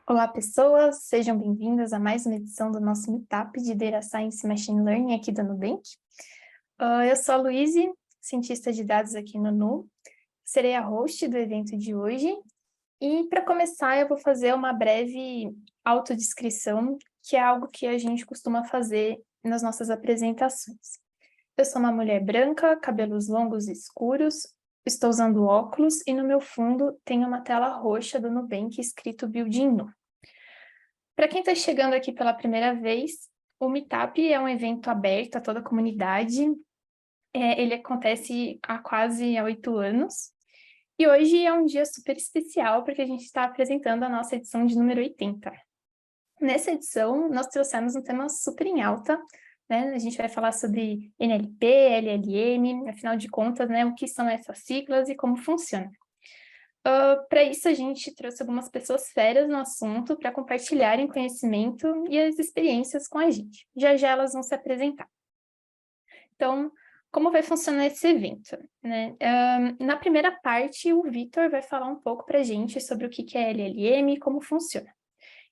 Olá, pessoas! Sejam bem-vindas a mais uma edição do nosso Meetup de Data Science e Machine Learning aqui da Nubank. Eu sou a Luíse, cientista de dados aqui no Nu. Serei a host do evento de hoje. E, para começar, eu vou fazer uma breve autodescrição, que é algo que a gente costuma fazer nas nossas apresentações. Eu sou uma mulher branca, cabelos longos e escuros, estou usando óculos e no meu fundo tem uma tela roxa do Nubank escrito Building Nu. Para quem está chegando aqui pela primeira vez, o Meetup é um evento aberto a toda a comunidade. Ele acontece há quase 8 anos. E hoje é um dia super especial porque a gente está apresentando a nossa edição de número 80. Nessa edição, nós trouxemos um tema super em alta, né? A gente vai falar sobre NLP, LLM, afinal de contas, né, o que são essas siglas e como funciona. Para isso, a gente trouxe algumas pessoas férias no assunto para compartilharem conhecimento e as experiências com a gente. Já já elas vão se apresentar. Então, como vai funcionar esse evento, né? Na primeira parte, o Vitor vai falar um pouco para a gente sobre o que é LLM e como funciona.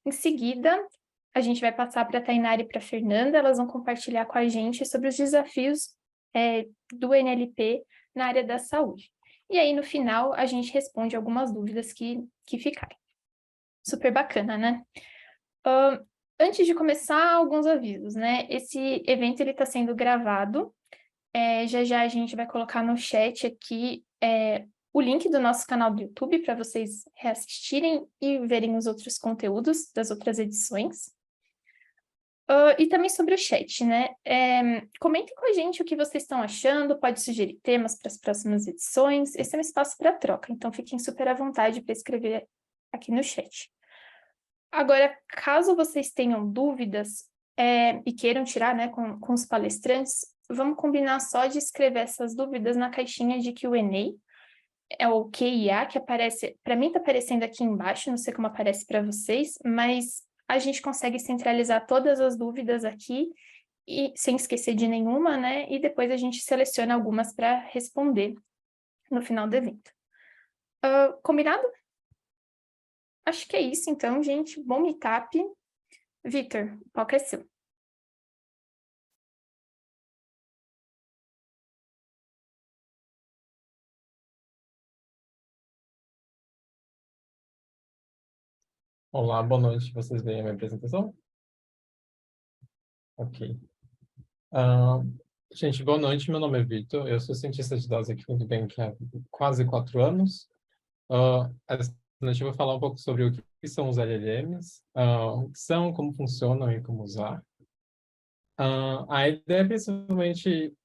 Em seguida, a gente vai passar para a Tainara e para a Fernanda, elas vão compartilhar com a gente sobre os desafios do NLP na área da saúde. E aí, no final, a gente responde algumas dúvidas que ficarem. Super bacana, né? Antes de começar, alguns avisos, né? Esse evento está sendo gravado. Já já a gente vai colocar no chat aqui o link do nosso canal do YouTube para vocês reassistirem e verem os outros conteúdos das outras edições. E também sobre o chat, né? Comentem com a gente o que vocês estão achando, pode sugerir temas para as próximas edições. Esse é um espaço para troca, então fiquem super à vontade para escrever aqui no chat. Agora, caso vocês tenham dúvidas e queiram tirar, né, com os palestrantes, vamos combinar só de escrever essas dúvidas na caixinha de Q&A, é o QIA, que aparece, para mim está aparecendo aqui embaixo, não sei como aparece para vocês, mas a gente consegue centralizar todas as dúvidas aqui, e sem esquecer de nenhuma, né? E depois a gente seleciona algumas para responder no final do evento. Combinado? Acho que é isso, então, gente. Bom meetup. Vitor, o palco é seu. Olá, boa noite. Vocês veem a minha apresentação? Ok. Gente, boa noite. Meu nome é Vitor. Eu sou cientista de dados aqui no Nubank há quase 4 anos. Essa noite eu vou falar um pouco sobre o que são os LLMs, o que são, como funcionam e como usar. A ideia é principalmente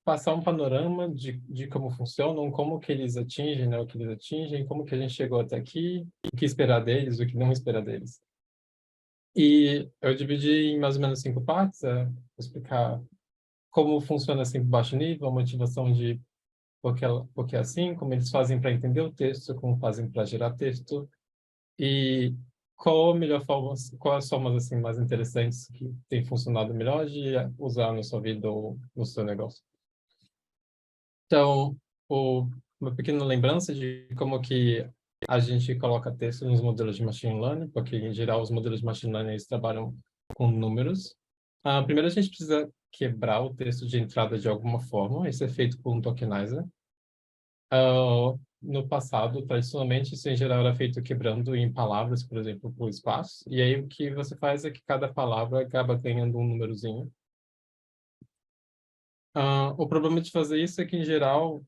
passar um panorama de como funcionam, como que eles atingem, né, o que eles atingem, como que a gente chegou até aqui, o que esperar deles, o que não esperar deles. E eu dividi em mais ou menos 5 partes, vou explicar como funciona assim, baixo nível, a motivação de por que é assim, como eles fazem para entender o texto, como fazem para gerar texto, e qual a melhor forma, quais as formas assim, mais interessantes que têm funcionado melhor de usar na sua vida ou no seu negócio. Então, uma pequena lembrança de como que a gente coloca texto nos modelos de machine learning, porque, em geral, os modelos de machine learning eles trabalham com números. Primeiro, a gente precisa quebrar o texto de entrada de alguma forma. Isso é feito por um tokenizer. No passado, tradicionalmente, isso, em geral, era feito quebrando em palavras, por exemplo, por espaço. E aí, o que você faz é que cada palavra acaba ganhando um númerozinho. O problema de fazer isso é que, em geral,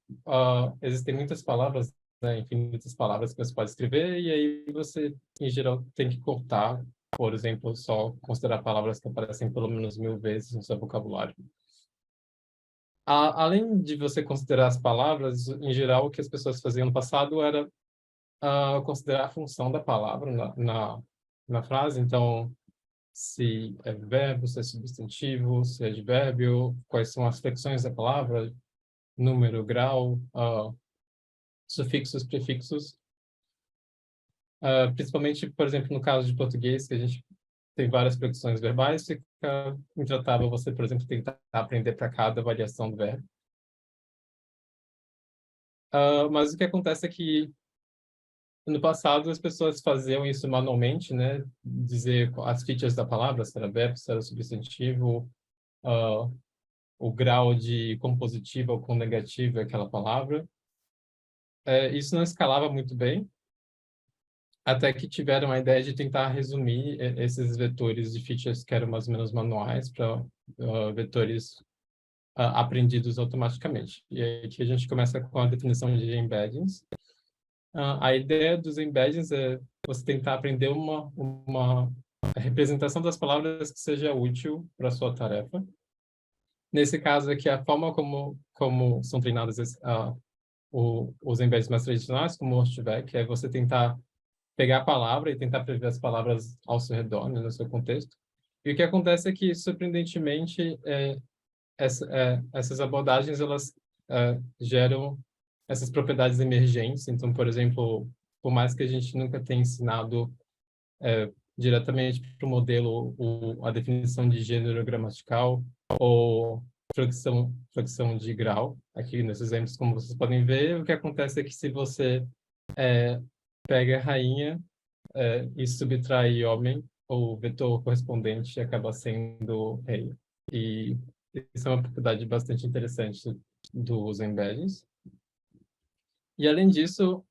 existem muitas palavras, né, infinitas palavras que você pode escrever, e aí você, em geral, tem que cortar, por exemplo, só considerar palavras que aparecem pelo menos 1000 vezes no seu vocabulário. Além de você considerar as palavras, em geral, o que as pessoas faziam no passado era considerar a função da palavra na frase. Então, se é verbo, se é substantivo, se é advérbio, quais são as flexões da palavra, número, grau, sufixos, prefixos. Principalmente, por exemplo, no caso de português, que a gente tem várias flexões verbais, fica intratável você, por exemplo, tentar aprender para cada variação do verbo. Mas o que acontece é que no passado as pessoas faziam isso manualmente, né? Dizer as features da palavra, se era verbo, se era substantivo, uh, o grau de com positivo ou com negativo aquela palavra. Isso não escalava muito bem, até que tiveram a ideia de tentar resumir esses vetores de features que eram mais ou menos manuais para vetores aprendidos automaticamente. E aí que a gente começa com a definição de embeddings. A ideia dos embeddings é você tentar aprender uma representação das palavras que seja útil para a sua tarefa. Nesse caso aqui, a forma como são treinados os embeddings mais tradicionais, como o Horstweg, é você tentar pegar a palavra e tentar prever as palavras ao seu redor, né, no seu contexto. E o que acontece é que, surpreendentemente, essas abordagens elas geram essas propriedades emergentes. Então, por exemplo, por mais que a gente nunca tenha ensinado diretamente para o modelo a definição de gênero gramatical ou flexão de grau, aqui nesses exemplos, como vocês podem ver, o que acontece é que se você pega rainha e subtrai homem, o vetor correspondente acaba sendo rei. E isso é uma propriedade bastante interessante dos embeddings. E, além disso,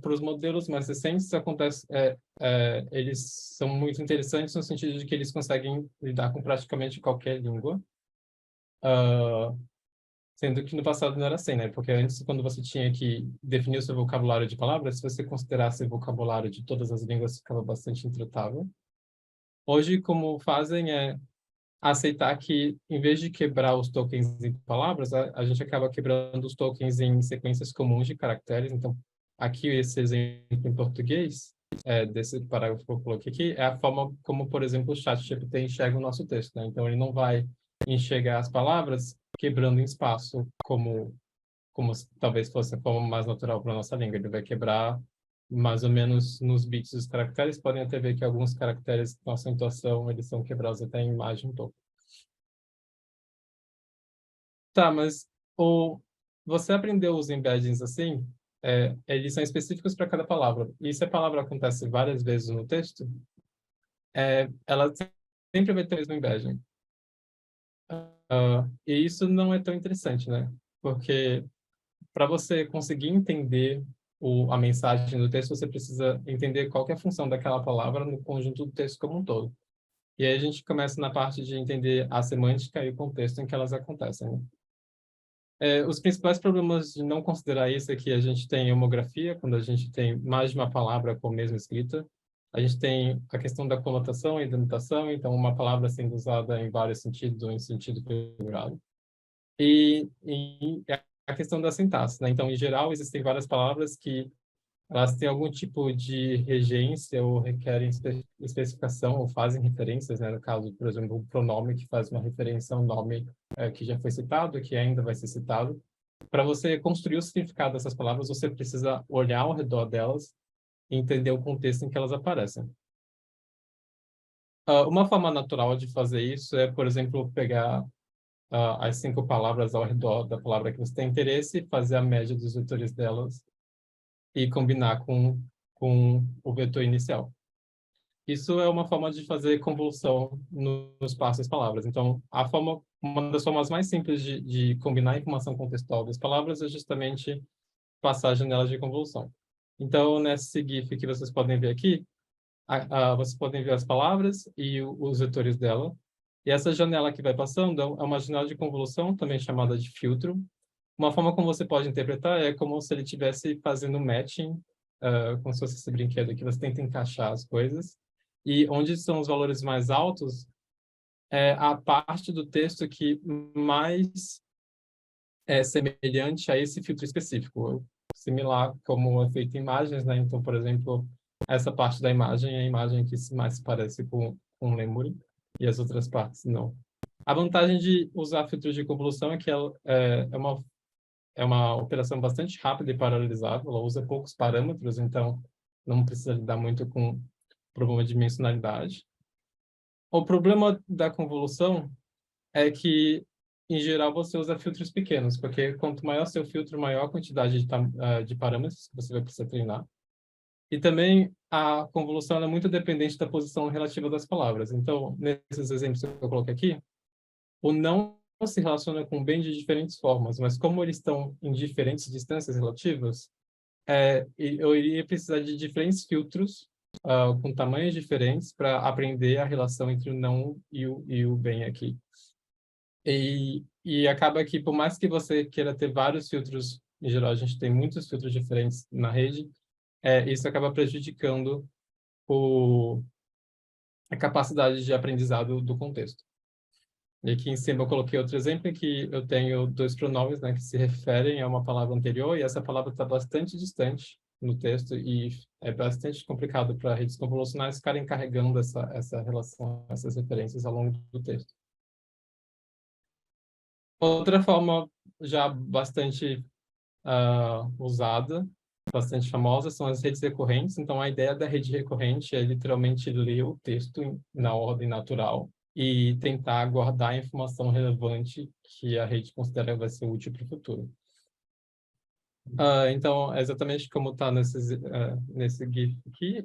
para os modelos mais recentes, acontece, eles são muito interessantes no sentido de que eles conseguem lidar com praticamente qualquer língua, sendo que no passado não era assim, né? Porque antes, quando você tinha que definir o seu vocabulário de palavras, se você considerasse o vocabulário de todas as línguas, ficava bastante intratável. Hoje, como fazem é aceitar que, em vez de quebrar os tokens em palavras, a gente acaba quebrando os tokens em sequências comuns de caracteres. Então, aqui, esse exemplo em português, desse parágrafo que eu coloquei aqui, é a forma como, por exemplo, o ChatGPT enxerga o nosso texto, né? Então, ele não vai enxergar as palavras quebrando em espaço, como talvez fosse a forma mais natural para a nossa língua. Ele vai quebrar mais ou menos nos bits dos caracteres. Podem até ver que alguns caracteres com acentuação, eles são quebrados até em imagem um pouco. Tá, mas você aprendeu os embeddings assim? Eles são específicos para cada palavra. E se a palavra acontece várias vezes no texto, ela sempre vai ter o mesmo embedding. E isso não é tão interessante, né? Porque para você conseguir entender a mensagem do texto, você precisa entender qual que é a função daquela palavra no conjunto do texto como um todo. E aí a gente começa na parte de entender a semântica e o contexto em que elas acontecem, né? Os principais problemas de não considerar isso é que a gente tem homografia, quando a gente tem mais de uma palavra com a mesma escrita. A gente tem a questão da conotação e denotação, então uma palavra sendo usada em vários sentidos ou em sentido figurado. E a questão da sintaxe, né? Então, em geral, existem várias palavras que elas têm algum tipo de regência ou requerem especificação ou fazem referências, né? No caso, por exemplo, um pronome que faz uma referência a um nome que já foi citado, que ainda vai ser citado. Para você construir o significado dessas palavras, você precisa olhar ao redor delas e entender o contexto em que elas aparecem. Uma forma natural de fazer isso é, por exemplo, pegar as 5 palavras ao redor da palavra que você tem interesse, fazer a média dos vetores delas e combinar com o vetor inicial. Isso é uma forma de fazer convolução no espaço das palavras. Então, uma das formas mais simples de combinar a informação contextual das palavras é justamente passar a janela de convolução. Então, nesse GIF que vocês podem ver aqui, vocês podem ver as palavras e os vetores dela. E essa janela que vai passando é uma janela de convolução, também chamada de filtro. Uma forma como você pode interpretar é como se ele estivesse fazendo matching, como se fosse esse brinquedo que você tenta encaixar as coisas. E onde são os valores mais altos é a parte do texto que mais é semelhante a esse filtro específico, similar como é feito em imagens, né? Então, por exemplo, essa parte da imagem é a imagem que mais se parece com um lemuri e as outras partes não. A vantagem de usar filtros de convolução é que ela é uma operação bastante rápida e paralelizável, ela usa poucos parâmetros, então não precisa lidar muito com problema de dimensionalidade. O problema da convolução é que, em geral, você usa filtros pequenos, porque quanto maior seu filtro, maior a quantidade de parâmetros que você vai precisar treinar. E também a convolução é muito dependente da posição relativa das palavras. Então, nesses exemplos que eu coloquei aqui, o não se relaciona com o bem de diferentes formas, mas como eles estão em diferentes distâncias relativas, eu iria precisar de diferentes filtros com tamanhos diferentes para aprender a relação entre o não e o bem aqui. E acaba que, por mais que você queira ter vários filtros, em geral a gente tem muitos filtros diferentes na rede, isso acaba prejudicando a capacidade de aprendizado do contexto. E aqui em cima eu coloquei outro exemplo em que eu tenho dois pronomes, né, que se referem a uma palavra anterior, e essa palavra está bastante distante no texto, e é bastante complicado para redes convolucionais ficarem carregando essa relação, essas referências ao longo do texto. Outra forma já bastante usada, bastante famosa, são as redes recorrentes. Então, a ideia da rede recorrente é literalmente ler o texto na ordem natural e tentar guardar a informação relevante que a rede considera vai ser útil para o futuro. Então, é exatamente como está nesse GIF aqui.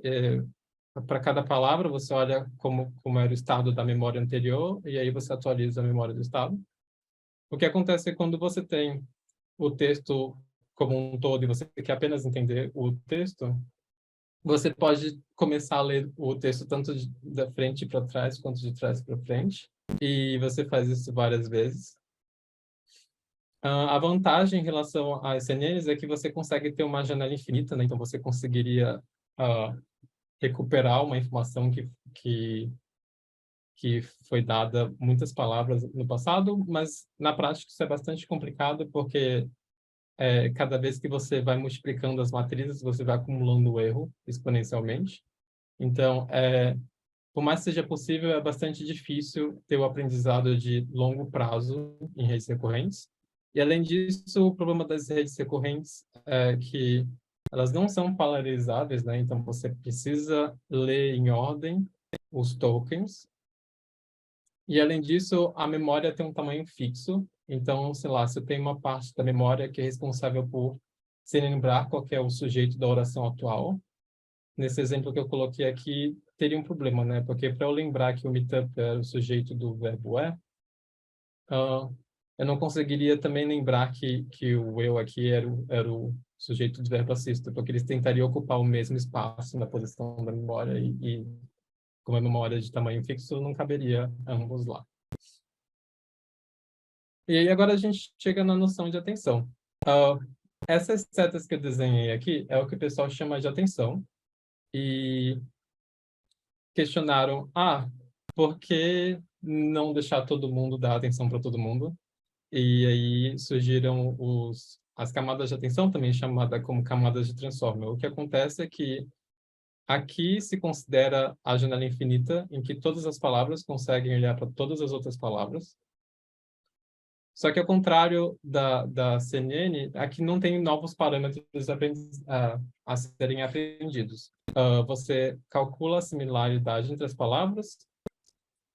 Para cada palavra, você olha como era o estado da memória anterior e aí você atualiza a memória do estado. O que acontece é quando você tem o texto como um todo e você quer apenas entender o texto, você pode começar a ler o texto tanto da frente para trás quanto de trás para frente, e você faz isso várias vezes. A vantagem em relação às CNNs é que você consegue ter uma janela infinita, né? Então você conseguiria recuperar uma informação que foi dada muitas palavras no passado, mas na prática isso é bastante complicado porque cada vez que você vai multiplicando as matrizes, você vai acumulando o erro exponencialmente. Então, por mais que seja possível, é bastante difícil ter o aprendizado de longo prazo em redes recorrentes. E, além disso, o problema das redes recorrentes é que elas não são polarizáveis, né? Então, você precisa ler em ordem os tokens. E, além disso, a memória tem um tamanho fixo. Então, sei lá, se eu tenho uma parte da memória que é responsável por se lembrar qual que é o sujeito da oração atual, nesse exemplo que eu coloquei aqui, teria um problema, né? Porque para eu lembrar que o meetup era o sujeito do verbo eu não conseguiria também lembrar que o eu aqui era o sujeito do verbo assisto, porque eles tentariam ocupar o mesmo espaço na posição da memória e como a memória de tamanho fixo, não caberia ambos lá. E aí agora a gente chega na noção de atenção. Essas setas que eu desenhei aqui é o que o pessoal chama de atenção. E questionaram, por que não deixar todo mundo dar atenção para todo mundo? E aí surgiram as camadas de atenção, também chamada como camadas de transformer. O que acontece é que aqui se considera a janela infinita, em que todas as palavras conseguem olhar para todas as outras palavras. Só que, ao contrário da CNN, aqui não tem novos parâmetros a serem aprendidos. Você calcula a similaridade entre as palavras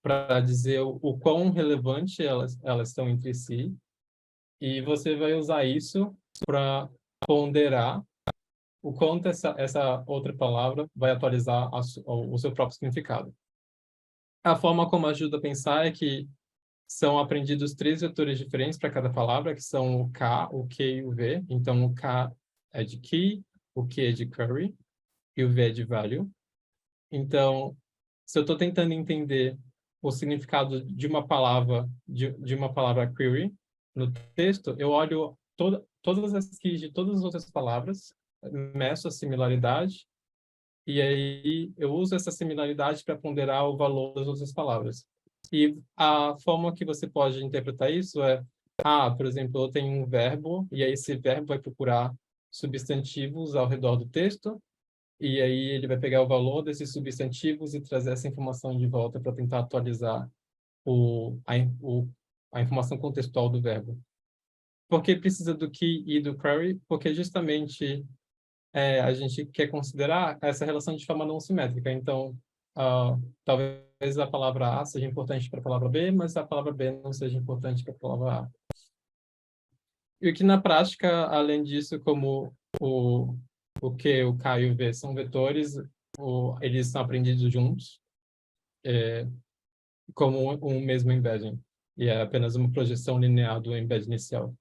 para dizer o quão relevante elas estão entre si, e você vai usar isso para ponderar o quanto essa outra palavra vai atualizar o seu próprio significado. A forma como ajuda a pensar é que são aprendidos 3 vetores diferentes para cada palavra, que são o K, o Q e o V. Então, o K é de key, o Q é de query e o V é de value. Então, se eu estou tentando entender o significado de uma palavra, de uma palavra query no texto, eu olho todas as keys de todas as outras palavras, meço a similaridade, e aí eu uso essa similaridade para ponderar o valor das outras palavras. E a forma que você pode interpretar isso é, por exemplo, eu tenho um verbo, e aí esse verbo vai procurar substantivos ao redor do texto, e aí ele vai pegar o valor desses substantivos e trazer essa informação de volta para tentar atualizar a informação contextual do verbo. Por que precisa do key e do query? Porque justamente a gente quer considerar essa relação de forma não simétrica. Então, talvez a palavra A seja importante para a palavra B, mas a palavra B não seja importante para a palavra A. E que na prática, além disso, como o que o Caio vê são vetores, eles são aprendidos juntos, como um mesmo embedding. E é apenas uma projeção linear do embed inicial.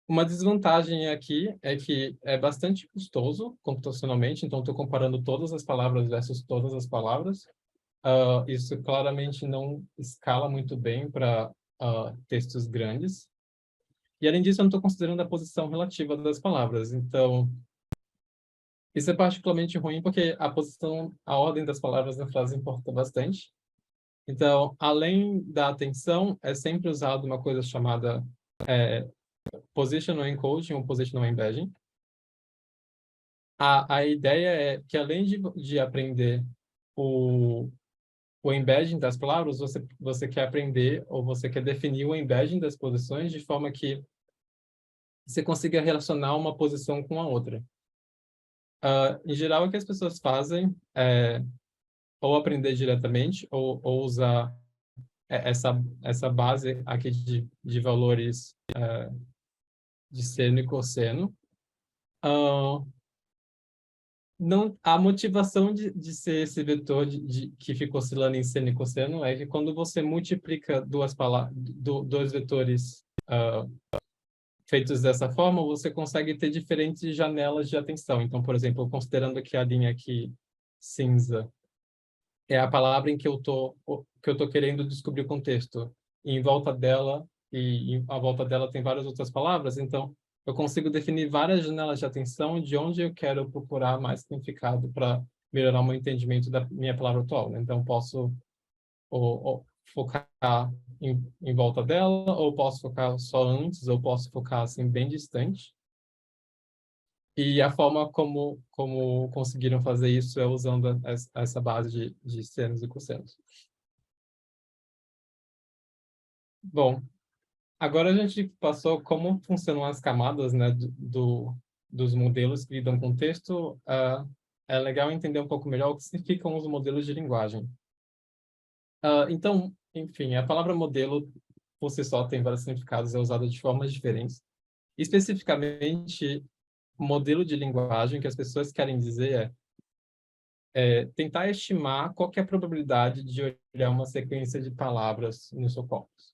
Uma desvantagem aqui é que é bastante custoso computacionalmente, então estou comparando todas as palavras versus todas as palavras. Isso claramente não escala muito bem para textos grandes. E, além disso, eu não estou considerando a posição relativa das palavras. Então, isso é particularmente ruim porque a ordem das palavras na frase importa bastante. Então, além da atenção, é sempre usado uma coisa chamada positional encoding ou positional embedding. A ideia é que, além de aprender o embedding das palavras, você quer aprender ou você quer definir o embedding das posições de forma que você consiga relacionar uma posição com a outra. Em geral, o que as pessoas fazem é ou aprender diretamente ou usar essa base aqui de valores de seno e cosseno. Não, a motivação de ser esse vetor que fica oscilando em seno e cosseno é que quando você multiplica dois vetores feitos dessa forma, você consegue ter diferentes janelas de atenção. Então, por exemplo, considerando que a linha aqui cinza é a palavra em que eu tô querendo descobrir o contexto. E em volta dela à volta dela tem várias outras palavras, então eu consigo definir várias janelas de atenção de onde eu quero procurar mais significado para melhorar o meu entendimento da minha palavra atual, né? Então posso ou focar em volta dela, ou posso focar só antes, ou posso focar assim bem distante. E a forma como conseguiram fazer isso é usando essa base de senos e cossenos. Bom, agora a gente passou como funcionam as camadas, né, dos modelos que lidam com texto. É legal entender um pouco melhor o que significam os modelos de linguagem. Então, enfim, a palavra modelo, por si só, tem vários significados, é usada de formas diferentes. Especificamente, modelo de linguagem, que as pessoas querem dizer tentar estimar qual que é a probabilidade de olhar uma sequência de palavras no seu corpus.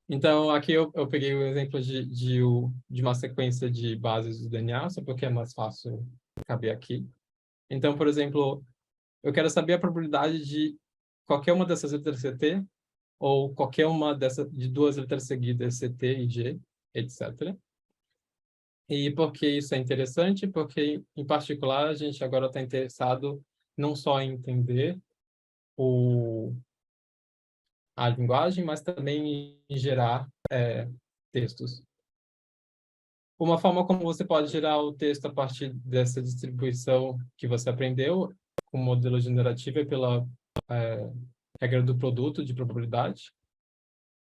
Então, aqui eu peguei o exemplo de uma sequência de bases do DNA, só porque é mais fácil caber aqui. Então, por exemplo, eu quero saber a probabilidade de qualquer uma dessas letras CT ou qualquer uma de duas letras seguidas, CT e G, etc. E por que isso é interessante? Porque, em particular, a gente agora está interessado não só em entender a linguagem, mas também em gerar textos. Uma forma como você pode gerar o texto a partir dessa distribuição que você aprendeu com o modelo generativo é pela regra do produto de probabilidade.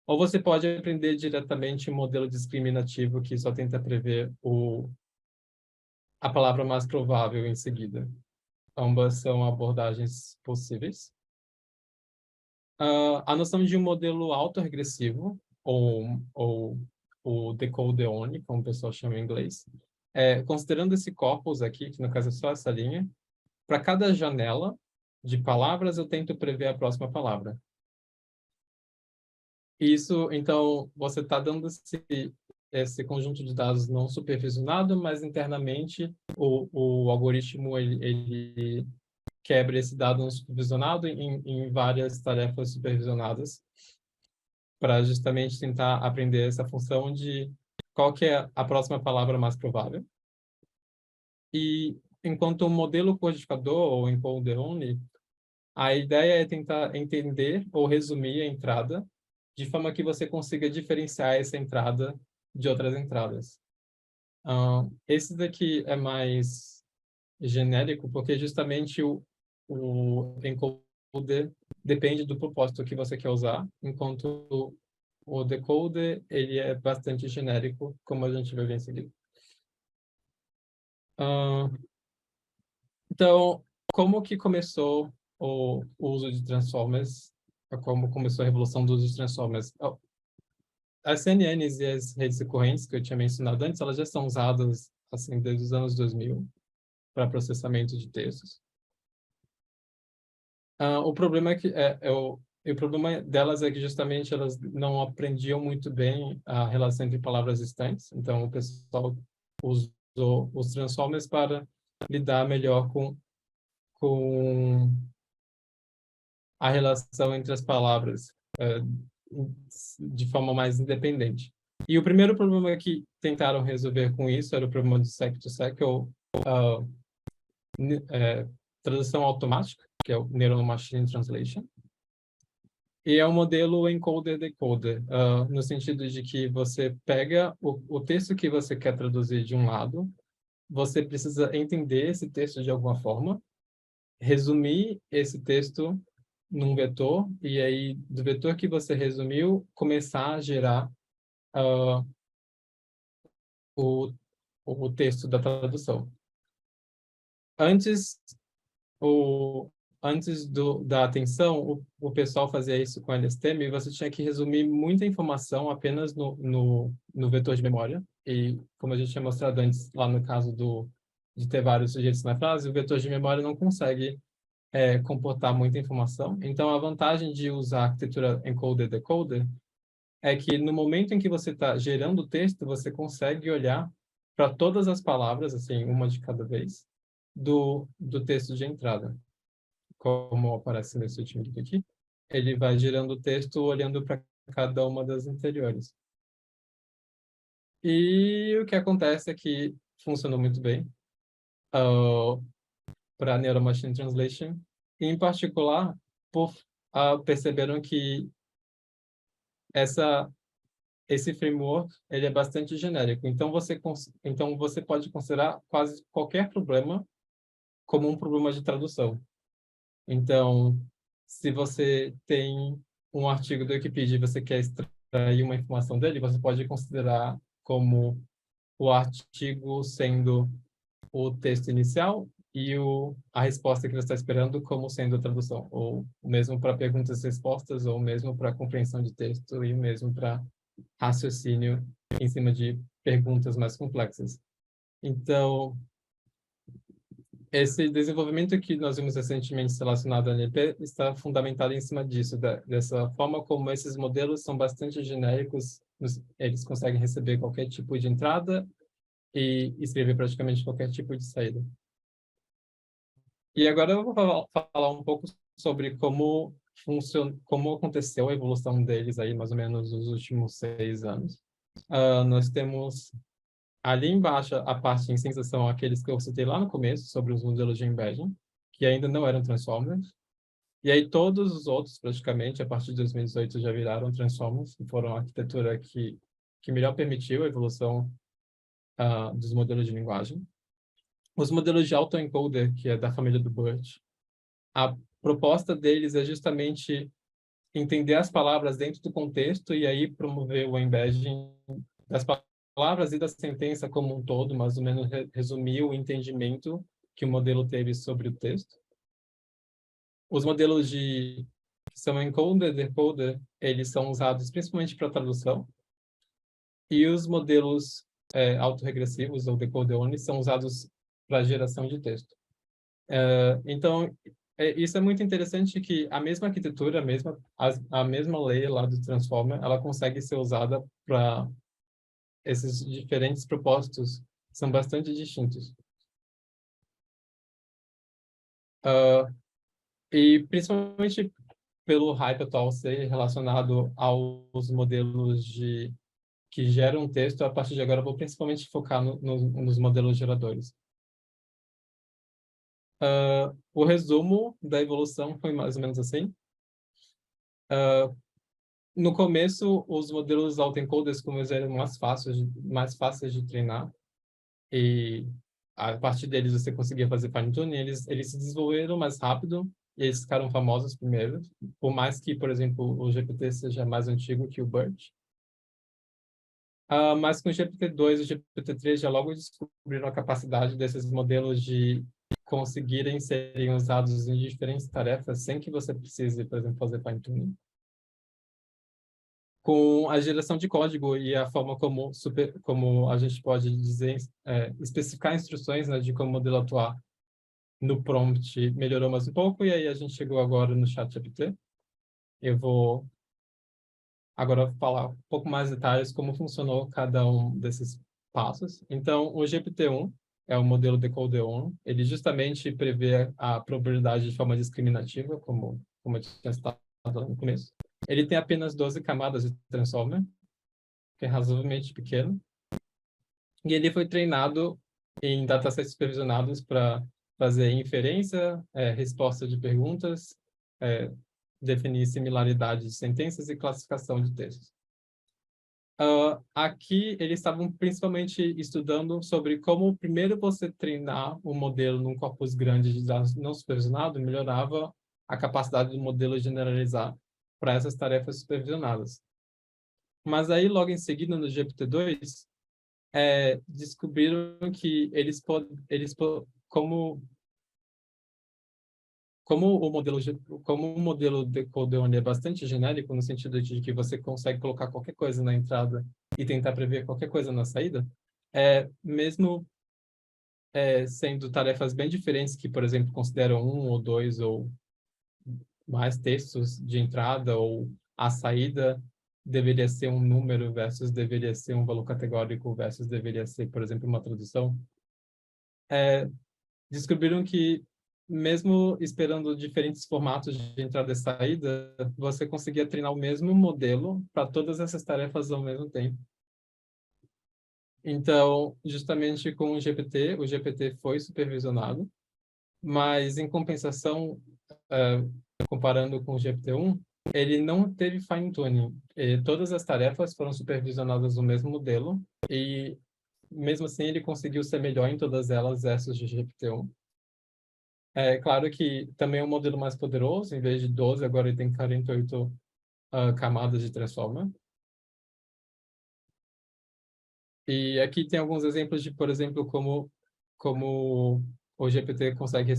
Ou você pode aprender diretamente um modelo discriminativo que só tenta prever a palavra mais provável em seguida. Ambas são abordagens possíveis. A noção de um modelo autorregressivo, ou o decode-only, como o pessoal chama em inglês, considerando esse corpus aqui, que no caso é só essa linha, para cada janela de palavras eu tento prever a próxima palavra. Isso, então, você está dando esse conjunto de dados não supervisionado, mas internamente o algoritmo ele quebra esse dado não supervisionado em várias tarefas supervisionadas para justamente tentar aprender essa função de qual que é a próxima palavra mais provável. E enquanto o modelo codificador, ou encoder-only, a ideia é tentar entender ou resumir a entrada de forma que você consiga diferenciar essa entrada de outras entradas. Esse daqui é mais genérico, porque justamente o encoder depende do propósito que você quer usar, enquanto o decoder ele é bastante genérico, como a gente vai ver em seguida. Então, como que começou o uso de Transformers, como começou a revolução do uso de Transformers. As CNNs e as redes recorrentes que eu tinha mencionado antes, elas já são usadas assim desde os anos 2000 para processamento de textos. O problema é que o problema delas é que justamente elas não aprendiam muito bem a relação entre palavras distantes. Então o pessoal usou os transformers para lidar melhor com a relação entre as palavras de forma mais independente. E o primeiro problema que tentaram resolver com isso era o problema do sec-to-sec, ou tradução automática, que é o Neural Machine Translation. E é um modelo encoder-decoder, no sentido de que você pega o texto que você quer traduzir de um lado, você precisa entender esse texto de alguma forma, resumir esse texto num vetor, e aí, do vetor que você resumiu, começar a gerar o texto da tradução. Antes, da atenção, o pessoal fazia isso com LSTM, e você tinha que resumir muita informação apenas no vetor de memória. E, como a gente tinha mostrado antes, lá no caso de ter vários sujeitos na frase, o vetor de memória não consegue comportar muita informação. Então, a vantagem de usar a arquitetura encoder-decoder é que no momento em que você está gerando o texto, você consegue olhar para todas as palavras, assim, uma de cada vez, do texto de entrada. Como aparece nesse último link aqui, ele vai gerando o texto olhando para cada uma das anteriores. E o que acontece é que funcionou muito bem para Neural Machine Translation, e, em particular, perceberam que esse framework ele é bastante genérico. Então você pode considerar quase qualquer problema como um problema de tradução. Então, se você tem um artigo do Wikipedia e você quer extrair uma informação dele, você pode considerar como o artigo sendo o texto inicial e a resposta que você está esperando como sendo a tradução, ou mesmo para perguntas e respostas, ou mesmo para compreensão de texto, e mesmo para raciocínio em cima de perguntas mais complexas. Então, esse desenvolvimento que nós vimos recentemente relacionado ao NLP está fundamentado em cima disso, dessa forma como esses modelos são bastante genéricos, eles conseguem receber qualquer tipo de entrada e escrever praticamente qualquer tipo de saída. E agora eu vou falar um pouco sobre como aconteceu a evolução deles aí, mais ou menos, nos últimos 6 anos. Nós temos ali embaixo a parte em ciência são aqueles que eu citei lá no começo, sobre os modelos de embedding, que ainda não eram Transformers. E aí todos os outros, praticamente, a partir de 2018, já viraram Transformers, que foram a arquitetura que melhor permitiu a evolução dos modelos de linguagem. Os modelos de autoencoder, que é da família do BERT, a proposta deles é justamente entender as palavras dentro do contexto e aí promover o embedding das palavras e da sentença como um todo, mais ou menos resumir o entendimento que o modelo teve sobre o texto. Os modelos que são encoder, decoder, eles são usados principalmente para tradução, e os modelos autorregressivos, ou decoder-only, são usados para geração de texto. Então, isso é muito interessante que a mesma arquitetura, a mesma lei lá do Transformer, ela consegue ser usada para esses diferentes propósitos, que são bastante distintos. E principalmente pelo hype atual ser relacionado aos modelos que geram texto, a partir de agora eu vou principalmente focar nos modelos geradores. O resumo da evolução foi mais ou menos assim. No começo, os modelos autoencoders, como eles eram mais fáceis de treinar, e a partir deles você conseguia fazer fine-tuning, eles se desenvolveram mais rápido, e eles ficaram famosos primeiro, por mais que, por exemplo, o GPT seja mais antigo que o BERT. Mas com o GPT-2 e o GPT-3 já logo descobriram a capacidade desses modelos de conseguirem serem usados em diferentes tarefas sem que você precise, por exemplo, fazer fine-tuning. Com a geração de código e a forma como a gente pode dizer, especificar instruções, né, de como o modelo atuar no prompt melhorou mais um pouco, e aí a gente chegou agora no ChatGPT. Eu vou agora falar um pouco mais detalhes como funcionou cada um desses passos. Então, o GPT-1 é o modelo Decode-1. Ele justamente prevê a probabilidade de forma discriminativa, como eu tinha citado no começo. Ele tem apenas 12 camadas de transformer, que é razoavelmente pequeno. E ele foi treinado em datasets supervisionados para fazer inferência, resposta de perguntas, definir similaridade de sentenças e classificação de textos. Aqui eles estavam principalmente estudando sobre como primeiro você treinar um modelo num corpus grande de dados não supervisionado melhorava a capacidade do modelo generalizar para essas tarefas supervisionadas. Mas aí, logo em seguida, no GPT-2, descobriram que como o modelo Decode-On é bastante genérico, no sentido de que você consegue colocar qualquer coisa na entrada e tentar prever qualquer coisa na saída, mesmo sendo tarefas bem diferentes que, por exemplo, consideram um ou dois ou mais textos de entrada ou a saída deveria ser um número versus deveria ser um valor categórico versus deveria ser, por exemplo, uma tradução, descobriram que mesmo esperando diferentes formatos de entrada e saída, você conseguia treinar o mesmo modelo para todas essas tarefas ao mesmo tempo. Então, justamente com o GPT foi supervisionado, mas em compensação, comparando com o GPT-1, ele não teve fine-tuning. Todas as tarefas foram supervisionadas no mesmo modelo e, mesmo assim, ele conseguiu ser melhor em todas elas versus o GPT-1. É claro que também é um modelo mais poderoso, em vez de 12, agora ele tem 48 camadas de transformer. E aqui tem alguns exemplos de, por exemplo, como o GPT consegue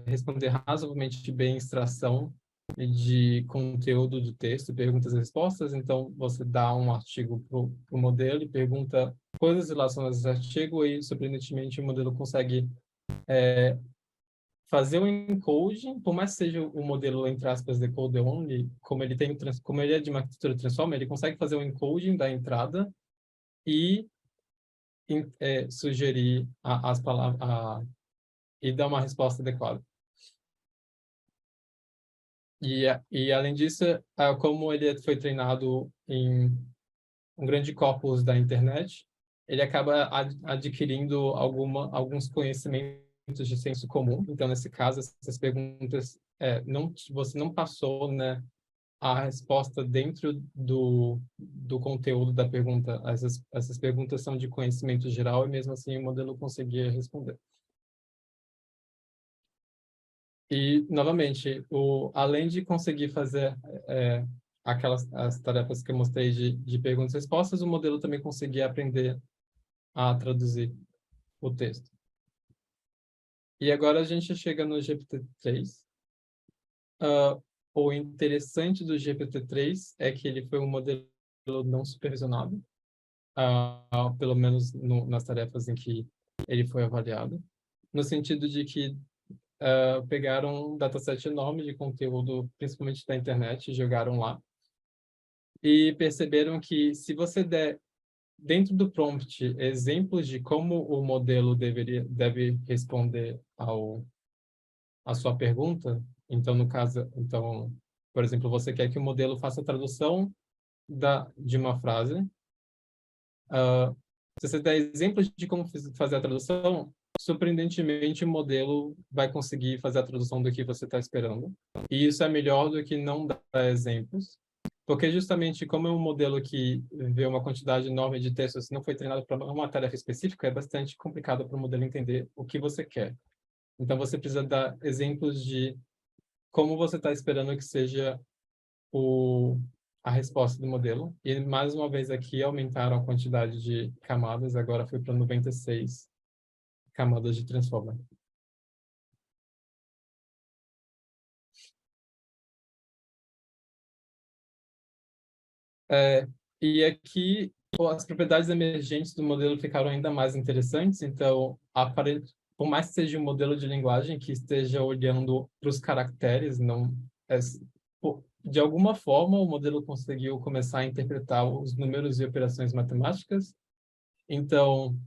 responder razoavelmente bem extração de conteúdo do texto, perguntas e respostas. Então, você dá um artigo para o modelo e pergunta coisas relacionadas ao artigo e, surpreendentemente, o modelo consegue fazer um encoding, por mais que seja o modelo, entre aspas, decode only, como ele é de uma arquitetura transformer, ele consegue fazer um encoding da entrada e sugerir as palavras e dar uma resposta adequada. E além disso, como ele foi treinado em um grande corpus da internet, ele acaba adquirindo alguns conhecimentos de senso comum. Então, nesse caso, essas perguntas, você não passou, né, a resposta dentro do conteúdo da pergunta. Essas perguntas são de conhecimento geral e, mesmo assim, o modelo conseguia responder. E, novamente, além de conseguir fazer as tarefas que eu mostrei de perguntas e respostas, o modelo também conseguia aprender a traduzir o texto. E agora a gente chega no GPT-3. O interessante do GPT-3 é que ele foi um modelo não supervisionado, pelo menos nas tarefas em que ele foi avaliado, no sentido de que pegaram um dataset enorme de conteúdo, principalmente da internet, e jogaram lá, e perceberam que se você der dentro do prompt exemplos de como o modelo deve responder a sua pergunta, então, no caso, por exemplo, você quer que o modelo faça a tradução de uma frase, se você der exemplos de como fazer a tradução, surpreendentemente, o modelo vai conseguir fazer a tradução do que você está esperando. E isso é melhor do que não dar exemplos, porque justamente como é um modelo que vê uma quantidade enorme de textos, não foi treinado para uma tarefa específica, é bastante complicado para o modelo entender o que você quer. Então, você precisa dar exemplos de como você está esperando que seja a resposta do modelo. E, mais uma vez, aqui aumentaram a quantidade de camadas, agora foi para 96 camadas de transformer. E aqui as propriedades emergentes do modelo ficaram ainda mais interessantes. Então, por mais que seja um modelo de linguagem que esteja olhando para os caracteres, não de alguma forma o modelo conseguiu começar a interpretar os números e operações matemáticas. Então,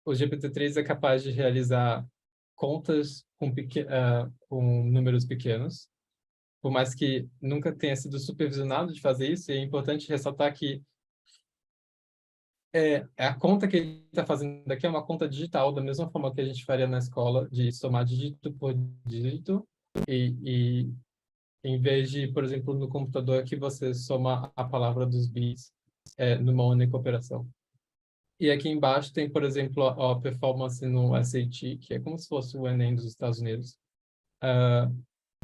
o GPT-3 é capaz de realizar contas com números pequenos, por mais que nunca tenha sido supervisionado de fazer isso. E é importante ressaltar que a conta que ele está fazendo aqui é uma conta digital, da mesma forma que a gente faria na escola, de somar dígito por dígito, e em vez de, por exemplo, no computador, que você soma a palavra dos bits numa única operação. E aqui embaixo tem, por exemplo, a performance no SAT, que é como se fosse o Enem dos Estados Unidos.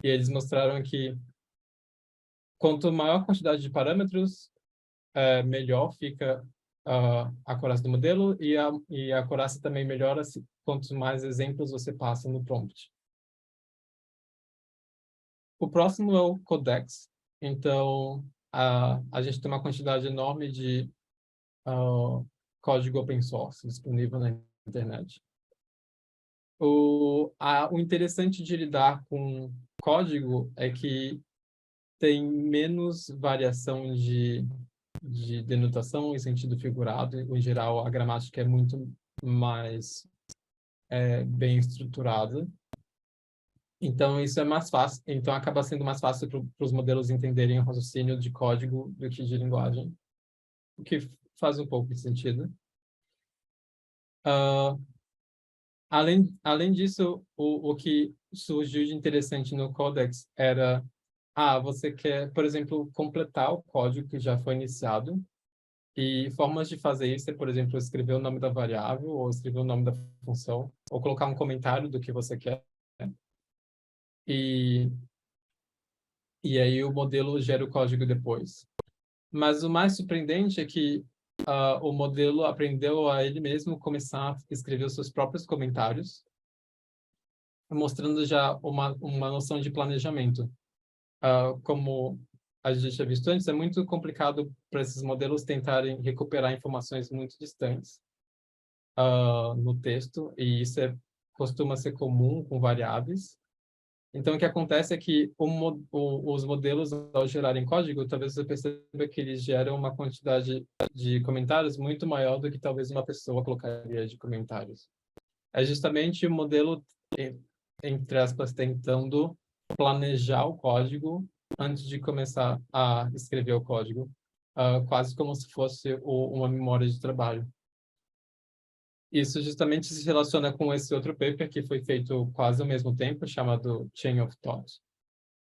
E eles mostraram que quanto maior a quantidade de parâmetros, melhor fica a acurácia do modelo, e a acurácia também melhora quantos mais exemplos você passa no prompt. O próximo é o Codex. Então, a gente tem uma quantidade enorme de código open source disponível na internet. O interessante de lidar com código é que tem menos variação de denotação em sentido figurado. Em geral, a gramática é muito mais bem estruturada. Então, isso é mais fácil. Então, acaba sendo mais fácil para os modelos entenderem o raciocínio de código do que de linguagem, o que faz um pouco de sentido. Além disso, o que surgiu de interessante no Codex era, você quer, por exemplo, completar o código que já foi iniciado, e formas de fazer isso é, por exemplo, escrever o nome da variável, ou escrever o nome da função, ou colocar um comentário do que você quer. E aí o modelo gera o código depois. Mas o mais surpreendente é que o modelo aprendeu a ele mesmo começar a escrever os seus próprios comentários, mostrando já uma noção de planejamento. Como a gente já visto antes, é muito complicado para esses modelos tentarem recuperar informações muito distantes no texto, e isso costuma ser comum com variáveis. Então, o que acontece é que os modelos, ao gerarem código, talvez você perceba que eles geram uma quantidade de comentários muito maior do que talvez uma pessoa colocaria de comentários. É justamente o modelo, entre aspas, tentando planejar o código antes de começar a escrever o código, quase como se fosse uma memória de trabalho. Isso justamente se relaciona com esse outro paper que foi feito quase ao mesmo tempo, chamado Chain of Thought.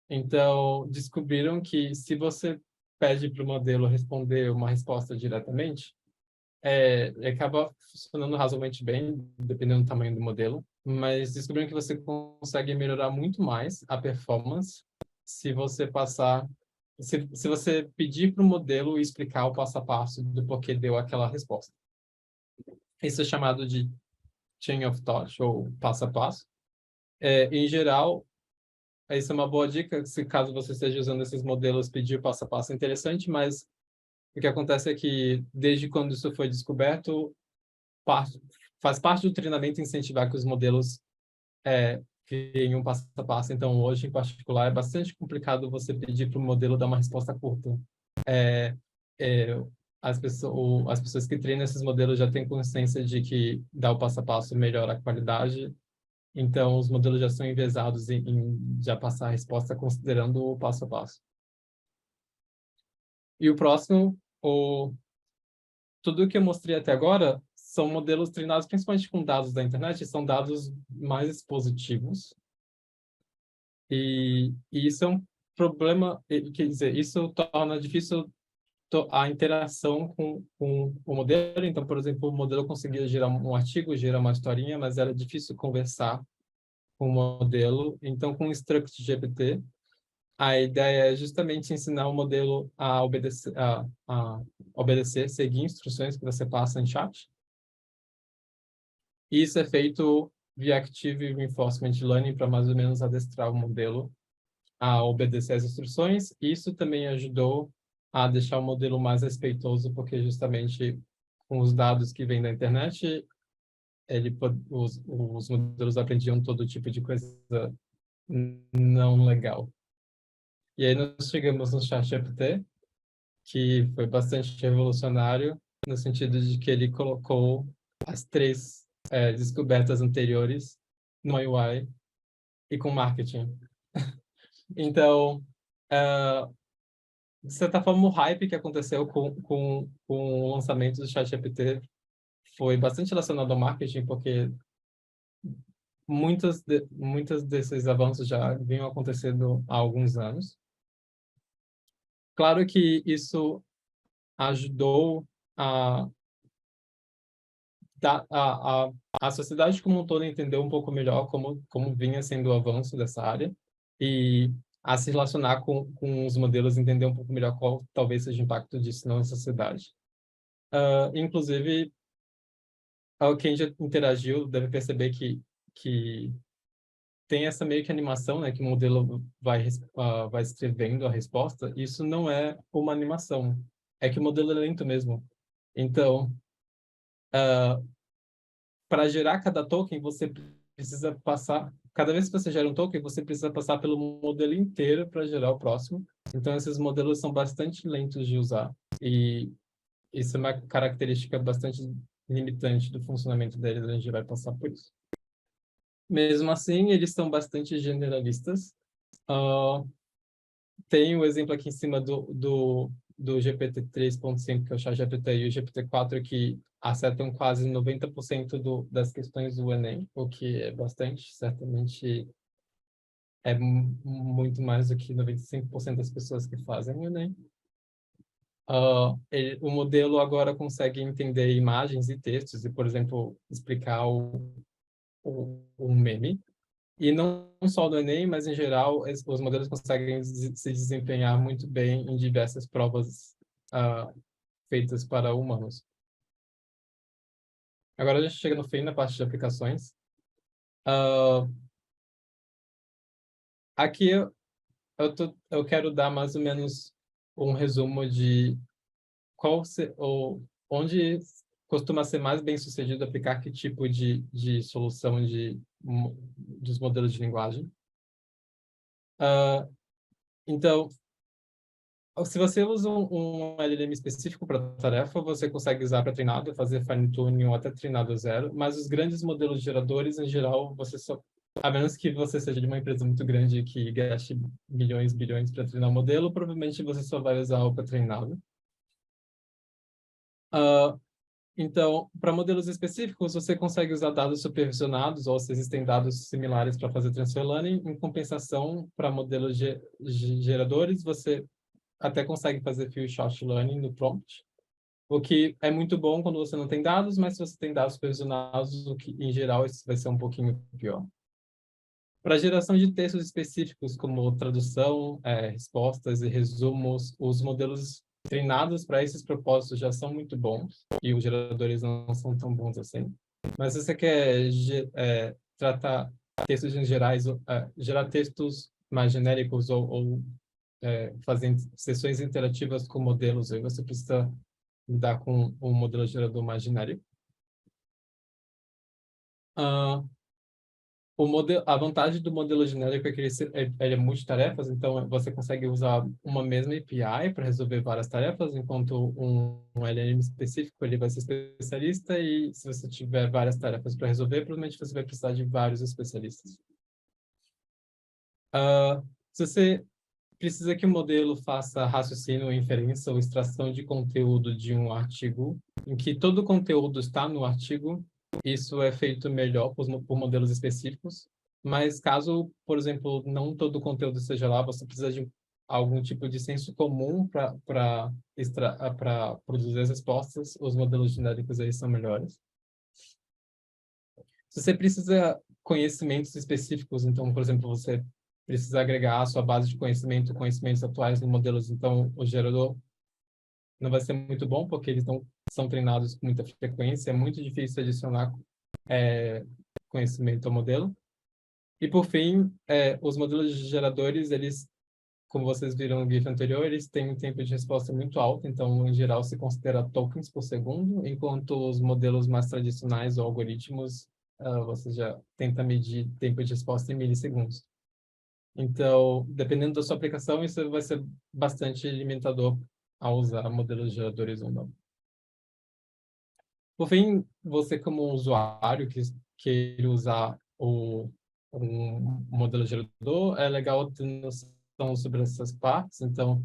Então, descobriram que se você pede para o modelo responder uma resposta diretamente, acaba funcionando razoavelmente bem, dependendo do tamanho do modelo, mas descobriram que você consegue melhorar muito mais a performance se você se você pedir para o modelo explicar o passo a passo do porquê deu aquela resposta. Isso é chamado de chain of thought, ou passo a passo. Em geral, isso é uma boa dica, se caso você esteja usando esses modelos, pedir passo a passo é interessante, mas o que acontece é que, desde quando isso foi descoberto, faz parte do treinamento incentivar que os modelos criem um passo a passo. Então, hoje, em particular, é bastante complicado você pedir para o modelo dar uma resposta curta. As pessoas que treinam esses modelos já têm consciência de que dar o passo a passo melhora a qualidade. Então, os modelos já são enviesados em já passar a resposta considerando o passo a passo. E o próximo, tudo o que eu mostrei até agora são modelos treinados principalmente com dados da internet, são dados mais expositivos. E isso é um problema, quer dizer, isso torna difícil a interação com o modelo. Então, por exemplo, o modelo conseguia gerar um artigo, gerar uma historinha, mas era difícil conversar com o modelo. Então, com o Struct GPT, a ideia é justamente ensinar o modelo a obedecer, seguir instruções que você passa em chat. E isso é feito via Active Reinforcement Learning para mais ou menos adestrar o modelo a obedecer as instruções. Isso também ajudou a deixar o modelo mais respeitoso, porque justamente com os dados que vêm da internet, os modelos aprendiam todo tipo de coisa não legal. E aí nós chegamos no ChatGPT, que foi bastante revolucionário, no sentido de que ele colocou as três descobertas anteriores no UI e com marketing. Então, de certa forma, o hype que aconteceu com o lançamento do ChatGPT foi bastante relacionado ao marketing, porque muitos desses avanços já vinham acontecendo há alguns anos. Claro que isso ajudou a, a sociedade como um todo a entender um pouco melhor como vinha sendo o avanço dessa área e a se relacionar com os modelos, entender um pouco melhor qual talvez seja o impacto disso na sociedade. Inclusive, quem já interagiu deve perceber que tem essa meio que animação, né, que o modelo vai escrevendo a resposta. Isso não é uma animação, é que o modelo é lento mesmo. Então, para gerar cada token, você precisa passar. Cada vez que você gera um token, você precisa passar pelo modelo inteiro para gerar o próximo. Então, esses modelos são bastante lentos de usar. E isso é uma característica bastante limitante do funcionamento deles. A gente vai passar por isso. Mesmo assim, eles são bastante generalistas. Tem o exemplo aqui em cima do GPT 3.5, que é o ChatGPT, e o GPT-4, que acertam quase 90% das questões do Enem, o que é bastante, certamente é muito mais do que 95% das pessoas que fazem o Enem. O modelo agora consegue entender imagens e textos e, por exemplo, explicar um meme. E não só do Enem, mas em geral, os modelos conseguem se desempenhar muito bem em diversas provas feitas para humanos. Agora a gente chega no fim, na parte de aplicações. Aqui eu quero dar mais ou menos um resumo de onde costuma ser mais bem sucedido aplicar que tipo de solução dos modelos de linguagem. Então, se você usa um LLM específico para tarefa, você consegue usar para treinado, fazer fine-tuning ou até treinado zero, mas os grandes modelos geradores, em geral, a menos que você seja de uma empresa muito grande que gaste milhões, bilhões para treinar o modelo, provavelmente você só vai usar o para treinado. Então, para modelos específicos, você consegue usar dados supervisionados ou se existem dados similares para fazer transfer learning. Em compensação, para modelos geradores, você até consegue fazer few shot learning no prompt, o que é muito bom quando você não tem dados, mas se você tem dados supervisionados, o que em geral isso vai ser um pouquinho pior. Para geração de textos específicos, como tradução, respostas e resumos, os modelos treinados para esses propósitos já são muito bons e os geradores não são tão bons assim. Mas se você quer tratar textos em gerais, gerar textos mais genéricos ou fazer sessões interativas com modelos, aí você precisa lidar com um modelo gerador mais genérico. A vantagem do modelo genérico é que ele é multitarefas, então você consegue usar uma mesma API para resolver várias tarefas, enquanto um LLM específico ele vai ser especialista e se você tiver várias tarefas para resolver, provavelmente você vai precisar de vários especialistas. Se você precisa que o modelo faça raciocínio, inferência ou extração de conteúdo de um artigo, em que todo o conteúdo está no artigo, isso é feito melhor por modelos específicos. Mas caso, por exemplo, não todo o conteúdo esteja lá, você precisa de algum tipo de senso comum para produzir as respostas, os modelos genéricos aí são melhores. Se você precisa conhecimentos específicos, então, por exemplo, você precisa agregar a sua base de conhecimentos atuais nos modelos, então o gerador não vai ser muito bom, porque eles não são treinados com muita frequência, é muito difícil adicionar conhecimento ao modelo. E, por fim, os modelos de geradores, eles como vocês viram no GIF anterior, eles têm um tempo de resposta muito alto, então, em geral, se considera tokens por segundo, enquanto os modelos mais tradicionais ou algoritmos, você já tenta medir tempo de resposta em milissegundos. Então, dependendo da sua aplicação, isso vai ser bastante limitador ao usar modelos geradores ou não. Por fim, você como usuário que queira usar um modelo gerador, é legal ter noção sobre essas partes. Então,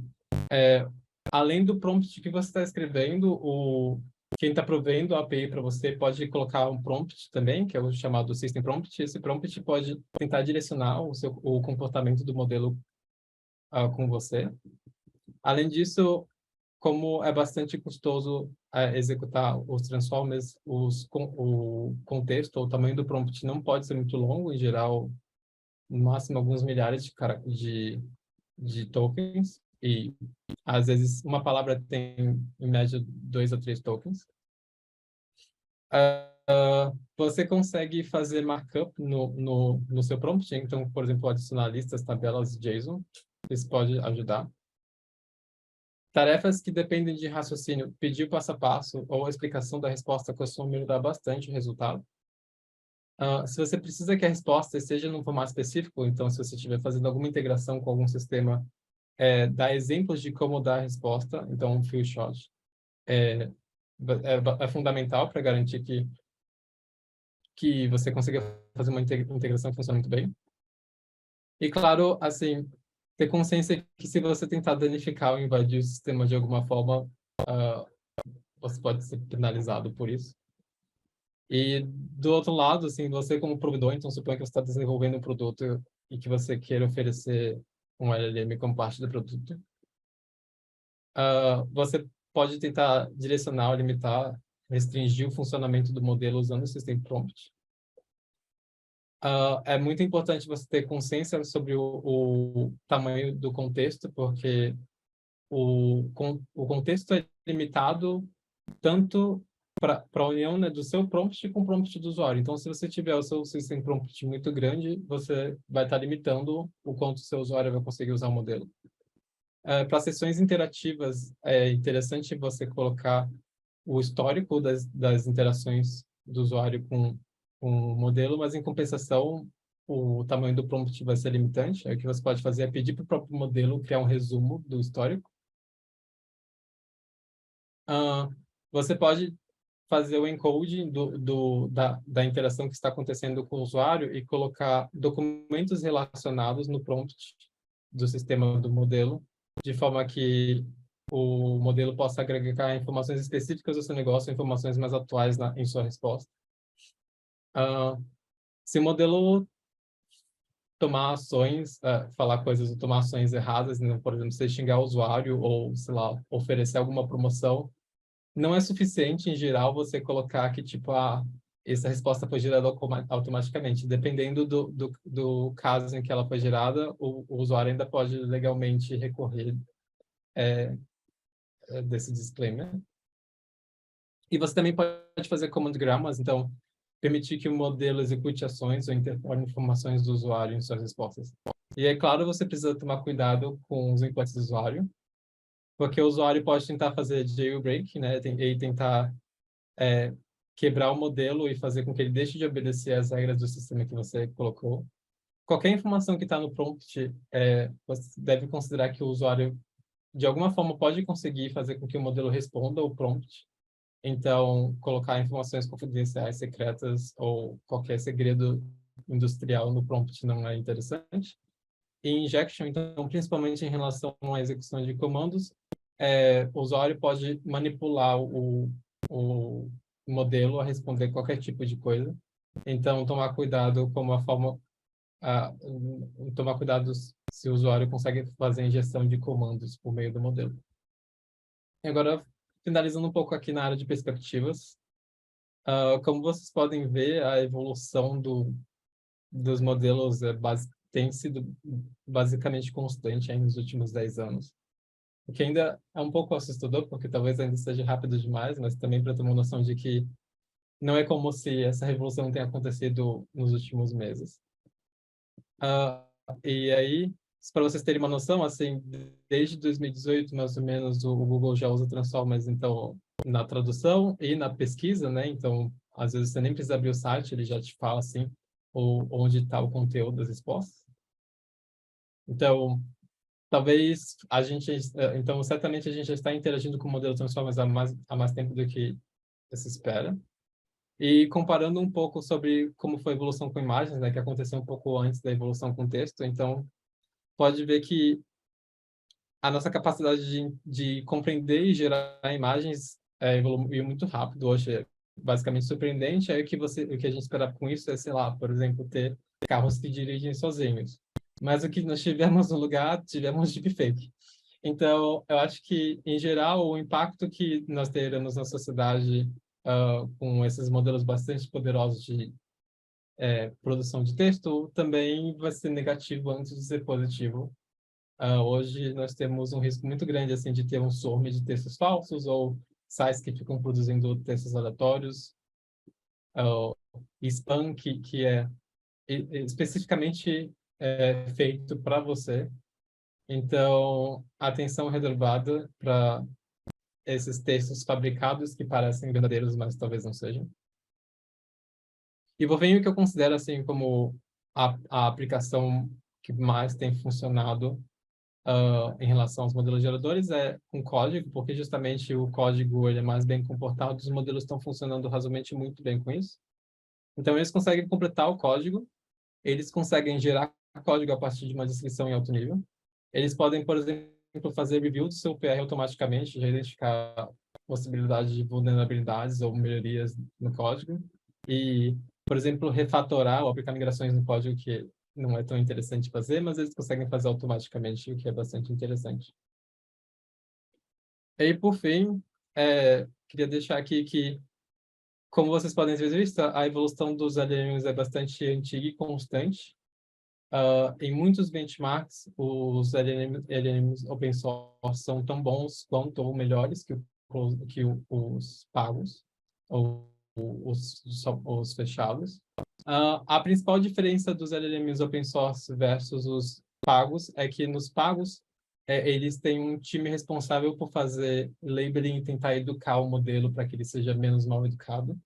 além do prompt que você está escrevendo, quem está provendo a API para você pode colocar um prompt também, que é o chamado System Prompt. Esse prompt pode tentar direcionar o comportamento do modelo com você. Além disso, como é bastante custoso executar os transformers, o contexto, o tamanho do prompt não pode ser muito longo, em geral, no máximo alguns milhares de tokens, e às vezes uma palavra tem, em média, 2 ou 3 tokens. Você consegue fazer markup no seu prompt, então, por exemplo, adicionar listas, tabelas JSON, isso pode ajudar. Tarefas que dependem de raciocínio, pedir o passo a passo ou a explicação da resposta costuma melhorar bastante o resultado. Se você precisa que a resposta esteja num formato específico, então, se você estiver fazendo alguma integração com algum sistema, dá exemplos de como dar a resposta, então, um few shot é fundamental para garantir que você consiga fazer uma integração que funcione muito bem. E, claro, assim, ter consciência que se você tentar danificar ou invadir o sistema de alguma forma, você pode ser penalizado por isso. E, do outro lado, assim, você como provedor, então, suponha que você está desenvolvendo um produto e que você queira oferecer um LLM como parte do produto. Você pode tentar direcionar ou limitar, restringir o funcionamento do modelo usando o System Prompt. É muito importante você ter consciência sobre o tamanho do contexto, porque o contexto é limitado tanto para a união, né, do seu prompt com o prompt do usuário. Então, se você tiver o seu system prompt muito grande, você vai estar limitando o quanto o seu usuário vai conseguir usar o modelo. Para sessões interativas, é interessante você colocar o histórico das interações do usuário com o modelo, mas, em compensação, o tamanho do prompt vai ser limitante. Aí o que você pode fazer é pedir para o próprio modelo criar um resumo do histórico. Você pode fazer o encoding da interação que está acontecendo com o usuário e colocar documentos relacionados no prompt do sistema do modelo, de forma que o modelo possa agregar informações específicas do seu negócio, informações mais atuais em sua resposta. Se o modelo tomar ações, falar coisas ou tomar ações erradas, né? Por exemplo, você xingar o usuário ou, sei lá, oferecer alguma promoção, não é suficiente, em geral, você colocar que, tipo, essa resposta foi gerada automaticamente. Dependendo do caso em que ela foi gerada, o usuário ainda pode legalmente recorrer desse disclaimer. E você também pode fazer command grammas, então, permitir que o modelo execute ações ou interpore informações do usuário em suas respostas. E, é claro, você precisa tomar cuidado com os inputs do usuário, porque o usuário pode tentar fazer jailbreak, né, e tentar quebrar o modelo e fazer com que ele deixe de obedecer às regras do sistema que você colocou. Qualquer informação que está no prompt, você deve considerar que o usuário, de alguma forma, pode conseguir fazer com que o modelo responda ao prompt. Então, colocar informações confidenciais, secretas ou qualquer segredo industrial no prompt não é interessante. E injection, então, principalmente em relação à execução de comandos, o usuário pode manipular o modelo a responder qualquer tipo de coisa. Então, tomar cuidado com a forma, tomar cuidado se o usuário consegue fazer injeção de comandos por meio do modelo. E agora, finalizando um pouco aqui na área de perspectivas, como vocês podem ver, a evolução dos modelos tem sido basicamente constante aí nos últimos 10 anos. O que ainda é um pouco assustador, porque talvez ainda seja rápido demais, mas também para ter uma noção de que não é como se essa revolução tenha acontecido nos últimos meses. E aí, para vocês terem uma noção, assim, desde 2018, mais ou menos, o Google já usa Transformers, então, na tradução e na pesquisa, né? Então, às vezes você nem precisa abrir o site, ele já te fala, assim, onde está o conteúdo das respostas. Então, talvez a gente... Então, certamente a gente já está interagindo com o modelo Transformers há mais tempo do que se espera. E comparando um pouco sobre como foi a evolução com imagens, né, que aconteceu um pouco antes da evolução com texto, então pode ver que a nossa capacidade de compreender e gerar imagens evoluiu muito rápido. Hoje é basicamente surpreendente. Aí o que a gente espera com isso é, sei lá, por exemplo, ter carros que dirigem sozinhos. Mas o que nós tivemos no lugar, tivemos deepfake. Então, eu acho que, em geral, o impacto que nós teremos na sociedade com esses modelos bastante poderosos de produção de texto também vai ser negativo antes de ser positivo. Hoje nós temos um risco muito grande assim de ter um swarm de textos falsos ou sites que ficam produzindo textos aleatórios, uh, spam que é especificamente feito para você. Então, atenção redobrada para esses textos fabricados que parecem verdadeiros, mas talvez não sejam. E vou ver o que eu considero assim como a aplicação que mais tem funcionado em relação aos modelos geradores é com código, porque justamente o código ele é mais bem comportado, os modelos estão funcionando razoavelmente muito bem com isso. Então, eles conseguem completar o código, eles conseguem gerar código a partir de uma descrição em alto nível. Eles podem, por exemplo, fazer review do seu PR automaticamente, já identificar possibilidade de vulnerabilidades ou melhorias no código. E, por exemplo, refatorar ou aplicar migrações no código que não é tão interessante fazer, mas eles conseguem fazer automaticamente, o que é bastante interessante. E, por fim, queria deixar aqui que, como vocês podem ter visto, a evolução dos LLMs é bastante antiga e constante. Em muitos benchmarks, os LLMs open source são tão bons quanto ou melhores que os pagos ou os fechados. A principal diferença dos LLMs open source versus os pagos é que nos pagos eles têm um time responsável por fazer labeling e tentar educar o modelo para que ele seja menos mal educado.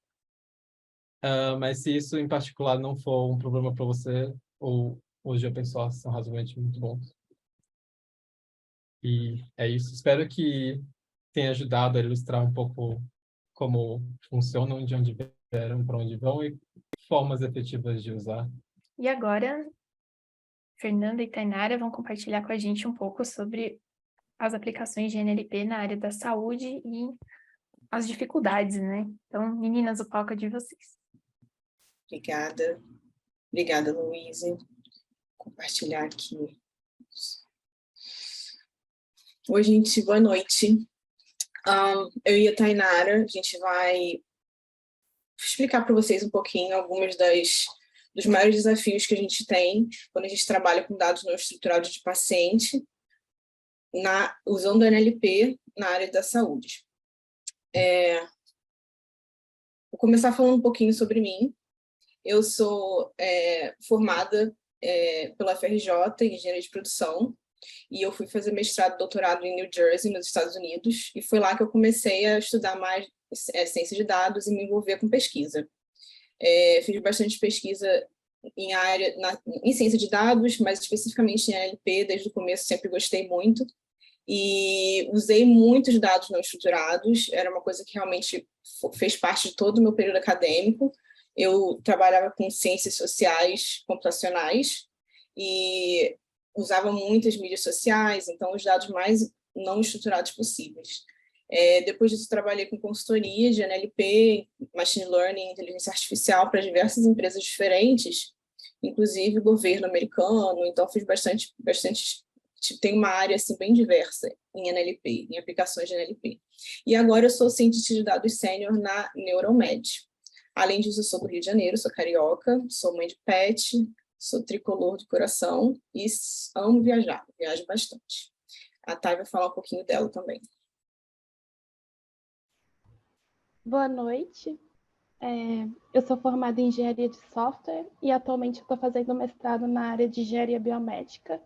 Mas se isso em particular não for um problema para você, os de open source são razoavelmente muito bons. E é isso. Espero que tenha ajudado a ilustrar um pouco como funcionam, de onde vieram, para onde vão e formas efetivas de usar. E agora, Fernanda e Tainara vão compartilhar com a gente um pouco sobre as aplicações de NLP na área da saúde e as dificuldades, né? Então, meninas, o palco é de vocês. Obrigada, Luísa. Compartilhar aqui. Oi, gente, boa noite. Eu e a Tainara, a gente vai explicar para vocês um pouquinho algumas dos maiores desafios que a gente tem quando a gente trabalha com dados não estruturados de paciente, usando o NLP na área da saúde. Vou começar falando um pouquinho sobre mim. Eu sou formada pela FRJ em Engenharia de Produção, e eu fui fazer mestrado e doutorado em New Jersey, nos Estados Unidos, e foi lá que eu comecei a estudar mais ciência de dados e me envolver com pesquisa. Fiz bastante pesquisa em ciência de dados, mas especificamente em NLP, desde o começo sempre gostei muito, e usei muitos dados não estruturados, era uma coisa que realmente fez parte de todo o meu período acadêmico. Eu trabalhava com ciências sociais computacionais e usava muitas mídias sociais, então os dados mais não estruturados possíveis. Depois disso, trabalhei com consultoria de NLP, Machine Learning, inteligência artificial para diversas empresas diferentes, inclusive governo americano, então fiz bastante, tem uma área assim, bem diversa em NLP, em aplicações de NLP. E agora eu sou cientista de dados sênior na Neuromed. Além disso, eu sou do Rio de Janeiro, sou carioca, sou mãe de pet, sou tricolor de coração e amo viajar, viajo bastante. A Thay vai falar um pouquinho dela também. Boa noite. Eu sou formada em engenharia de software e atualmente estou fazendo mestrado na área de engenharia biomédica.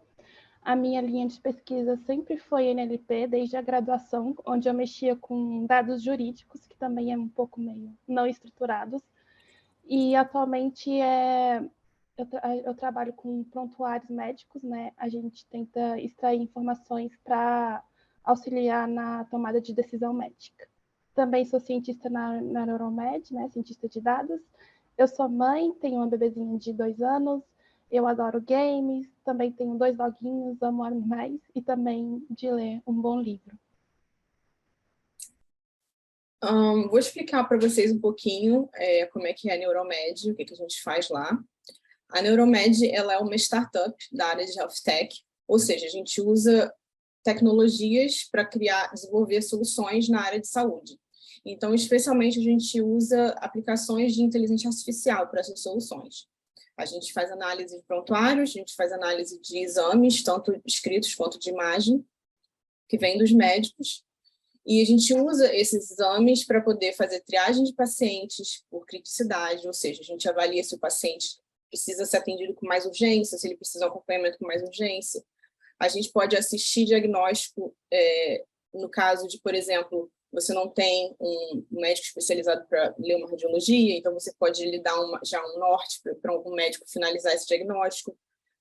A minha linha de pesquisa sempre foi NLP, desde a graduação, onde eu mexia com dados jurídicos, que também é um pouco meio não estruturados. E atualmente eu trabalho com prontuários médicos, né? A gente tenta extrair informações para auxiliar na tomada de decisão médica. Também sou cientista na Neuromed, né? Cientista de dados. Eu sou mãe, tenho uma bebezinha de 2 anos, eu adoro games, também tenho 2 doguinhos, amo animais e também de ler um bom livro. Vou explicar para vocês um pouquinho como é que é a Neuromed, o que a gente faz lá. A Neuromed ela é uma startup da área de health tech, ou seja, a gente usa tecnologias para desenvolver soluções na área de saúde. Então, especialmente, a gente usa aplicações de inteligência artificial para essas soluções. A gente faz análise de prontuários, a gente faz análise de exames, tanto escritos quanto de imagem, que vem dos médicos, e a gente usa esses exames para poder fazer triagem de pacientes por criticidade, ou seja, a gente avalia se o paciente precisa ser atendido com mais urgência, se ele precisa de um acompanhamento com mais urgência. A gente pode assistir diagnóstico, no caso de, por exemplo, você não tem um médico especializado para ler uma radiologia, então você pode lhe dar já um norte para algum médico finalizar esse diagnóstico.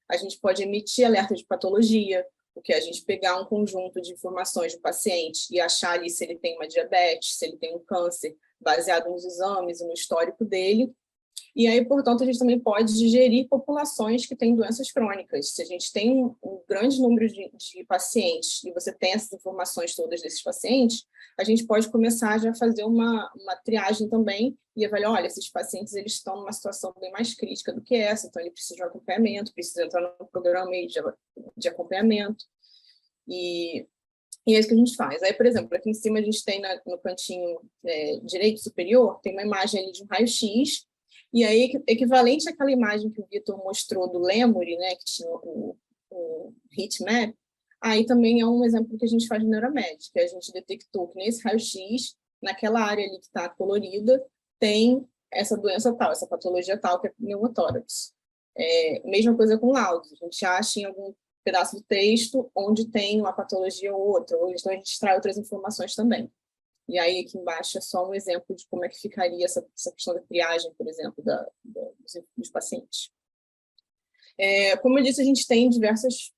A gente pode emitir alerta de patologia, porque a gente pegar um conjunto de informações do paciente e achar ali se ele tem uma diabetes, se ele tem um câncer, baseado nos exames e no histórico dele. E aí, portanto, a gente também pode gerir populações que têm doenças crônicas. Se a gente tem um grande número de pacientes e você tem essas informações todas desses pacientes, a gente pode começar já a fazer uma triagem também e avaliar, olha, esses pacientes eles estão numa situação bem mais crítica do que essa, então ele precisa de um acompanhamento, precisa entrar no programa de acompanhamento. E é isso que a gente faz. Aí, por exemplo, aqui em cima a gente tem no cantinho direito superior, tem uma imagem ali de um raio-x. E aí, equivalente àquela imagem que o Vitor mostrou do Lemuri, né, que tinha o heatmap, aí também é um exemplo que a gente faz no Neuromed, que a gente detectou que nesse raio-x, naquela área ali que está colorida, tem essa doença tal, essa patologia tal, que é pneumotórax. Mesma coisa com laudos, a gente acha em algum pedaço do texto onde tem uma patologia ou outra, ou então a gente extrai outras informações também. E aí, aqui embaixo, é só um exemplo de como é que ficaria essa questão da triagem, por exemplo, dos pacientes. Como eu disse, a gente tem diversas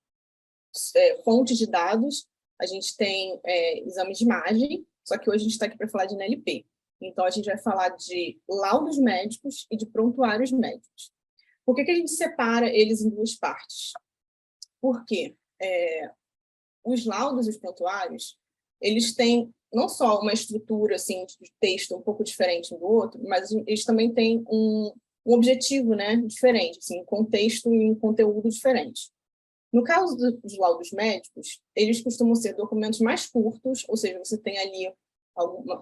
fontes de dados, a gente tem exame de imagem, só que hoje a gente está aqui para falar de NLP. Então, a gente vai falar de laudos médicos e de prontuários médicos. Por que a gente separa eles em 2 partes? Porque os laudos e os prontuários, eles têm não só uma estrutura assim, de texto um pouco diferente um do outro, mas eles também têm um objetivo, né, diferente, assim, um contexto e um conteúdo diferente. No caso dos laudos médicos, eles costumam ser documentos mais curtos, ou seja, você tem ali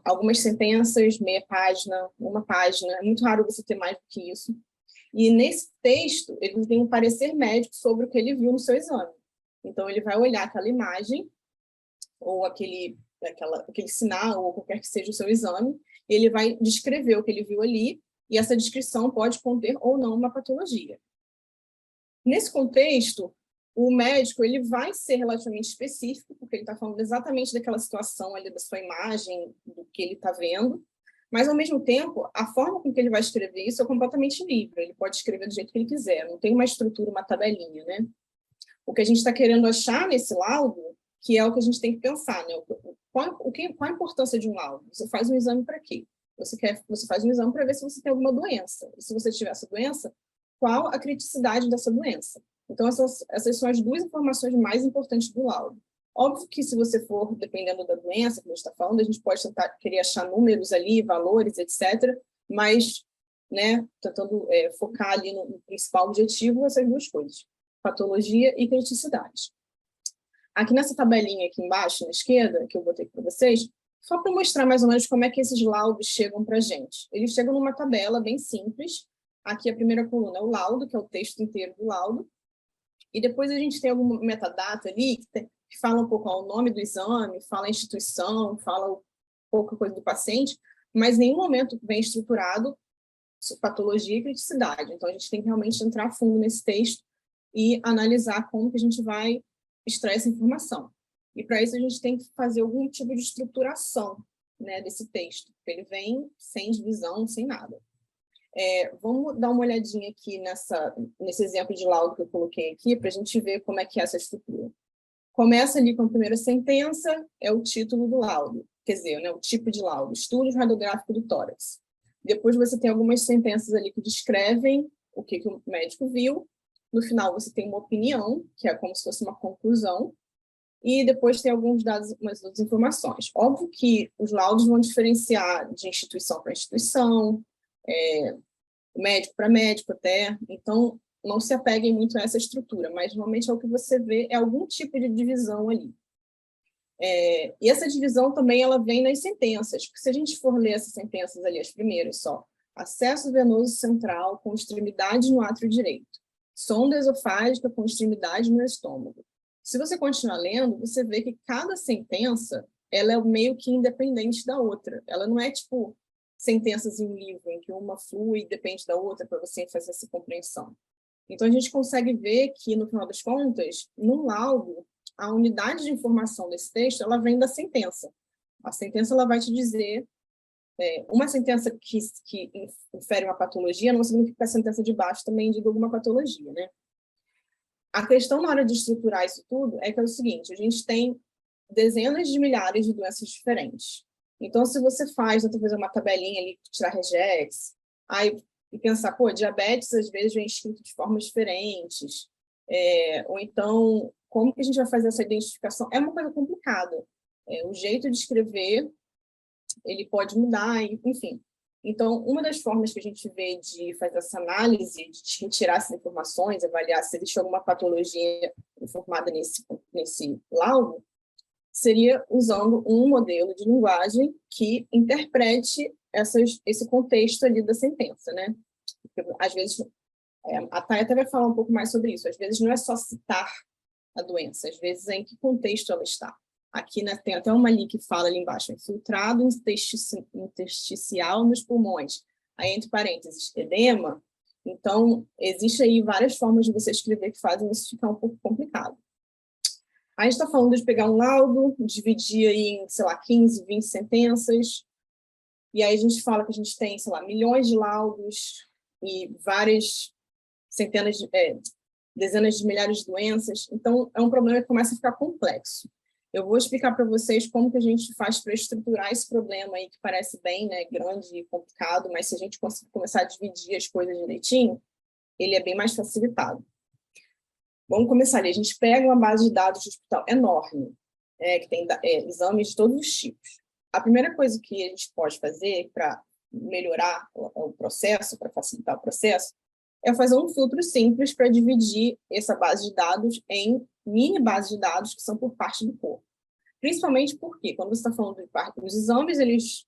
algumas sentenças, meia página, uma página, é muito raro você ter mais do que isso. E nesse texto, ele tem um parecer médico sobre o que ele viu no seu exame. Então, ele vai olhar aquela imagem, ou aquele sinal, ou qualquer que seja o seu exame, e ele vai descrever o que ele viu ali, e essa descrição pode conter ou não uma patologia. Nesse contexto, o médico ele vai ser relativamente específico, porque ele está falando exatamente daquela situação ali, da sua imagem, do que ele está vendo, mas, ao mesmo tempo, a forma com que ele vai escrever isso é completamente livre, ele pode escrever do jeito que ele quiser, não tem uma estrutura, uma tabelinha, né? O que a gente está querendo achar nesse laudo, que é o que a gente tem que pensar, né? Qual a importância de um laudo? Você faz um exame para quê? Você faz um exame para ver se você tem alguma doença. E se você tiver essa doença, qual a criticidade dessa doença? Então, essas são as 2 informações mais importantes do laudo. Óbvio que se você for, dependendo da doença que a gente está falando, a gente pode tentar querer achar números ali, valores, etc., mas, né, tentando focar ali no principal objetivo, essas 2 coisas, patologia e criticidade. Aqui nessa tabelinha aqui embaixo, na esquerda, que eu botei para vocês, só para mostrar mais ou menos como é que esses laudos chegam para a gente. Eles chegam numa tabela bem simples. Aqui a primeira coluna é o laudo, que é o texto inteiro do laudo. E depois a gente tem alguma metadata ali, que fala um pouco o nome do exame, fala a instituição, fala pouca coisa do paciente, mas em nenhum momento vem estruturado patologia e criticidade. Então, a gente tem que realmente entrar a fundo nesse texto e analisar como que a gente vai extrai essa informação. E para isso a gente tem que fazer algum tipo de estruturação, né, desse texto, porque ele vem sem divisão, sem nada. Vamos dar uma olhadinha aqui nesse exemplo de laudo que eu coloquei aqui, para a gente ver como é que é essa estrutura. Começa ali com a primeira sentença, é o título do laudo, quer dizer, né, o tipo de laudo, estudo radiográfico do tórax. Depois você tem algumas sentenças ali que descrevem o que o médico viu. No final você tem uma opinião, que é como se fosse uma conclusão, e depois tem alguns dados, umas outras informações. Óbvio que os laudos vão diferenciar de instituição para instituição, médico para médico até, então não se apeguem muito a essa estrutura, mas normalmente é o que você vê, é algum tipo de divisão ali. E essa divisão também ela vem nas sentenças, porque se a gente for ler essas sentenças ali, as primeiras só, acesso venoso central com extremidade no átrio direito, sonda esofágica com extremidade no estômago. Se você continuar lendo, você vê que cada sentença ela é meio que independente da outra. Ela não é tipo sentenças em um livro, em que uma flui e depende da outra para você fazer essa compreensão. Então, a gente consegue ver que, no final das contas, no laudo, a unidade de informação desse texto ela vem da sentença. A sentença ela vai te dizer, uma sentença que infere uma patologia não significa que a sentença de baixo também diga alguma patologia, né? A questão na hora de estruturar isso tudo é que é o seguinte, a gente tem dezenas de milhares de doenças diferentes. Então, se você faz, talvez uma tabelinha ali, tirar regex, aí e pensar, pô, diabetes às vezes vem escrito de formas diferentes, ou então, como que a gente vai fazer essa identificação? É uma coisa complicada. O jeito de escrever, ele pode mudar, enfim. Então, uma das formas que a gente vê de fazer essa análise, de retirar essas informações, avaliar se existe alguma patologia informada nesse laudo, seria usando um modelo de linguagem que interprete esse contexto ali da sentença, né? Porque, às vezes, a Thay até vai falar um pouco mais sobre isso, às vezes não é só citar a doença, às vezes é em que contexto ela está. Aqui, né, tem até uma ali que fala ali embaixo, infiltrado intersticial nos pulmões, aí entre parênteses, edema. Então, existe aí várias formas de você escrever que fazem isso ficar um pouco complicado. A gente está falando de pegar um laudo, dividir aí em, sei lá, 15, 20 sentenças, e aí a gente fala que a gente tem, sei lá, milhões de laudos e várias dezenas de milhares de doenças. Então, é um problema que começa a ficar complexo. Eu vou explicar para vocês como que a gente faz para estruturar esse problema aí, que parece bem, né, grande e complicado, mas se a gente conseguir começar a dividir as coisas direitinho, ele é bem mais facilitado. Vamos começar ali. A gente pega uma base de dados de hospital enorme, que tem exames de todos os tipos. A primeira coisa que a gente pode fazer para melhorar o processo, para facilitar o processo, é fazer um filtro simples para dividir essa base de dados em mini bases de dados que são por parte do corpo. Principalmente porque, quando você está falando de parte dos exames, eles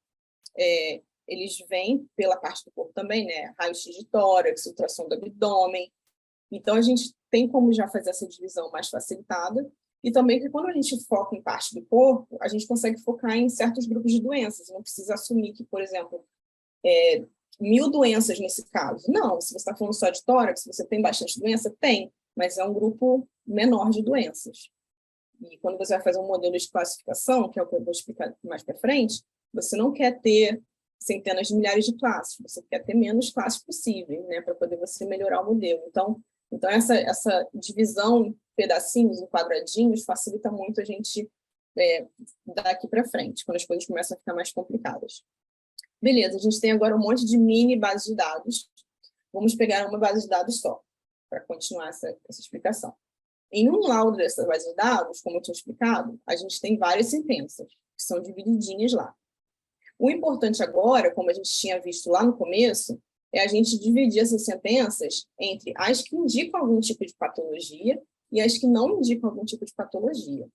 vêm pela parte do corpo também, né? Raio-x de tórax, ultrassom do abdômen. Então, a gente tem como já fazer essa divisão mais facilitada. E também que quando a gente foca em parte do corpo, a gente consegue focar em certos grupos de doenças. Não precisa assumir que, por exemplo, 1000 doenças nesse caso. Não, se você está falando só de tórax, você tem bastante doença? Tem, mas é um grupo menor de doenças. E quando você vai fazer um modelo de classificação, que é o que eu vou explicar mais para frente, você não quer ter centenas de milhares de classes, você quer ter menos classes possíveis, né, para poder você melhorar o modelo. Então essa divisão em pedacinhos, em quadradinhos, facilita muito a gente daqui para frente, quando as coisas começam a ficar mais complicadas. Beleza, a gente tem agora um monte de mini bases de dados. Vamos pegar uma base de dados só, para continuar essa explicação. Em um laudo dessa base de dados, como eu tinha explicado, a gente tem várias sentenças, que são divididinhas lá. O importante agora, como a gente tinha visto lá no começo, é a gente dividir essas sentenças entre as que indicam algum tipo de patologia e as que não indicam algum tipo de patologia.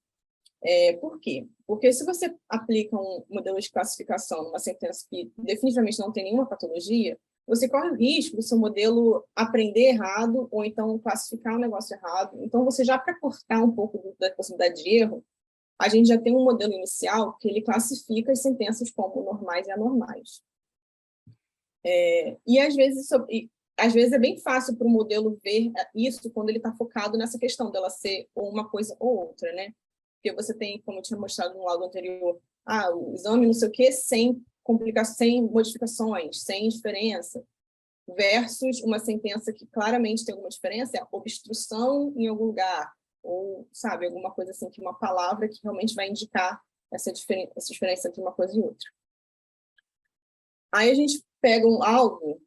Por quê? Porque se você aplica um modelo de classificação numa sentença que definitivamente não tem nenhuma patologia, você corre o risco do seu modelo aprender errado ou então classificar um negócio errado. Então, você já para cortar um pouco da possibilidade de erro, a gente já tem um modelo inicial que ele classifica as sentenças como normais e anormais. E às vezes às vezes é bem fácil para o modelo ver isso quando ele está focado nessa questão dela ser ou uma coisa ou outra, né? Porque você tem, como eu tinha mostrado no laudo anterior, o exame não sei o quê, sem complicações, sem modificações, sem diferença, versus uma sentença que claramente tem alguma diferença, é a obstrução em algum lugar, ou, sabe, alguma coisa assim, que uma palavra que realmente vai indicar essa diferença entre uma coisa e outra. Aí a gente pega algo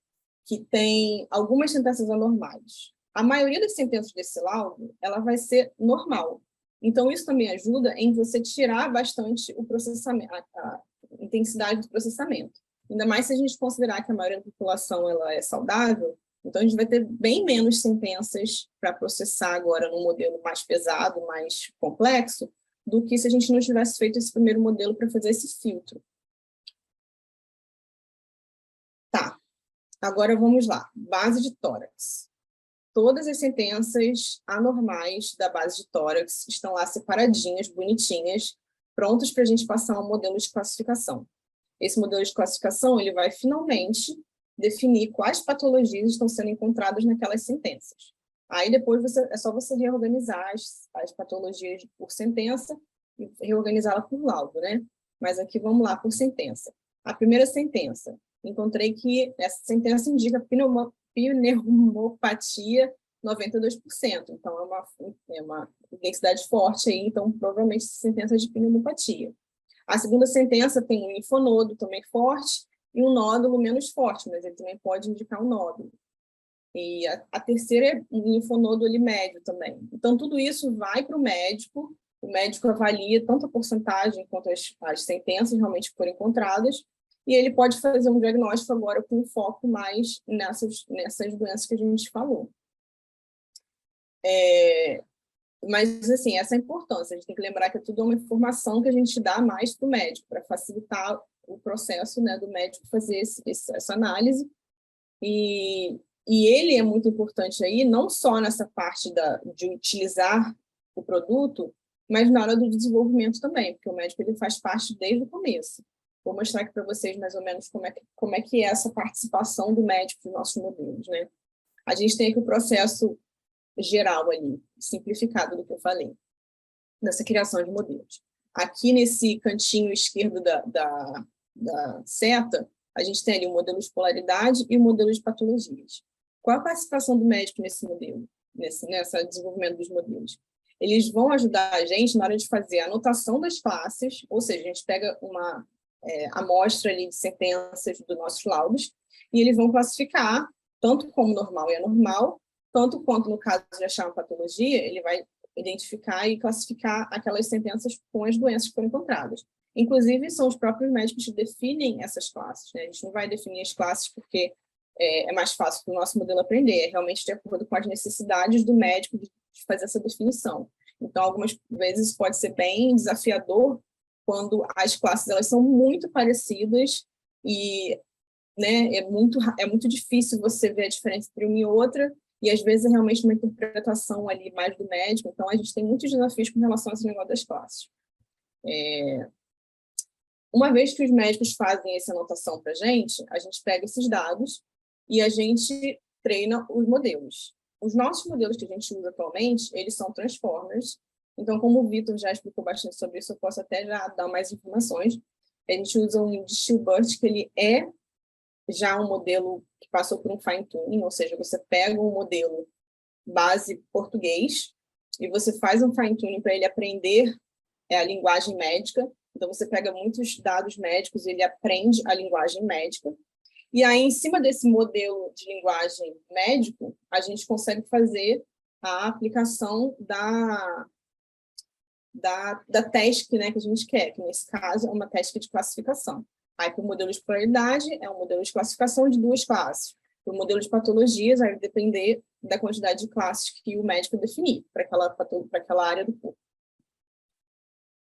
que tem algumas sentenças anormais. A maioria das sentenças desse laudo, ela vai ser normal. Então, isso também ajuda em você tirar bastante o processamento, a intensidade do processamento. Ainda mais se a gente considerar que a maioria da população ela é saudável, então a gente vai ter bem menos sentenças para processar agora num modelo mais pesado, mais complexo, do que se a gente não tivesse feito esse primeiro modelo para fazer esse filtro. Tá, agora vamos lá. Base de tórax. Todas as sentenças anormais da base de tórax estão lá separadinhas, bonitinhas, prontas para a gente passar um modelo de classificação. Esse modelo de classificação ele vai finalmente definir quais patologias estão sendo encontradas naquelas sentenças. Aí depois é só você reorganizar as patologias por sentença e reorganizá-la por laudo, né? Mas aqui vamos lá por sentença. A primeira sentença, encontrei que essa sentença indica pneumopatia 92%. Então, é uma densidade forte aí, então provavelmente sentença de pneumopatia. A segunda sentença tem um linfonodo também forte e um nódulo menos forte, mas ele também pode indicar um nódulo. E a terceira é um linfonodo ali médio também. Então, tudo isso vai para o médico avalia tanto a porcentagem quanto as sentenças realmente foram encontradas, e ele pode fazer um diagnóstico agora com foco mais nessas doenças que a gente falou. Mas, assim, essa é a importância. A gente tem que lembrar que tudo é uma informação que a gente dá mais para o médico, para facilitar o processo, né, do médico fazer essa análise. E ele é muito importante aí, não só nessa parte de utilizar o produto, mas na hora do desenvolvimento também, porque o médico ele faz parte desde o começo. Vou mostrar aqui para vocês mais ou menos como é que é essa participação do médico nos nossos modelos, né? A gente tem aqui o processo geral ali, simplificado do que eu falei, dessa criação de modelos. Aqui nesse cantinho esquerdo da seta, a gente tem ali o modelo de polaridade e o modelo de patologias. Qual a participação do médico nesse modelo, nesse desenvolvimento dos modelos? Eles vão ajudar a gente na hora de fazer a anotação das classes, ou seja, a gente pega uma amostra ali de sentenças dos nossos laudos, e eles vão classificar, tanto como normal e anormal, tanto quanto no caso de achar uma patologia, ele vai identificar e classificar aquelas sentenças com as doenças que foram encontradas. Inclusive, são os próprios médicos que definem essas classes, né? A gente não vai definir as classes porque é mais fácil para o nosso modelo aprender, é realmente de acordo com as necessidades do médico de fazer essa definição. Então, algumas vezes pode ser bem desafiador quando as classes elas são muito parecidas e, né, é muito difícil você ver a diferença entre uma e outra, e às vezes é realmente uma interpretação ali mais do médico, então a gente tem muitos desafios com relação a esse negócio das classes. Uma vez que os médicos fazem essa anotação para a gente pega esses dados e a gente treina os modelos. Os nossos modelos que a gente usa atualmente, eles são transformers. Então, como o Vitor já explicou bastante sobre isso, eu posso até já dar mais informações. A gente usa um Stilbert, que ele é já um modelo que passou por um fine-tuning, ou seja, você pega um modelo base português e você faz um fine-tuning para ele aprender a linguagem médica. Então, você pega muitos dados médicos e ele aprende a linguagem médica. E aí, em cima desse modelo de linguagem médico, a gente consegue fazer a aplicação da task, né, que a gente quer, que nesse caso é uma task de classificação. Aí, para o modelo de polaridade, é um modelo de classificação de 2 classes. Para o modelo de patologias, vai depender da quantidade de classes que o médico definir para aquela área do corpo.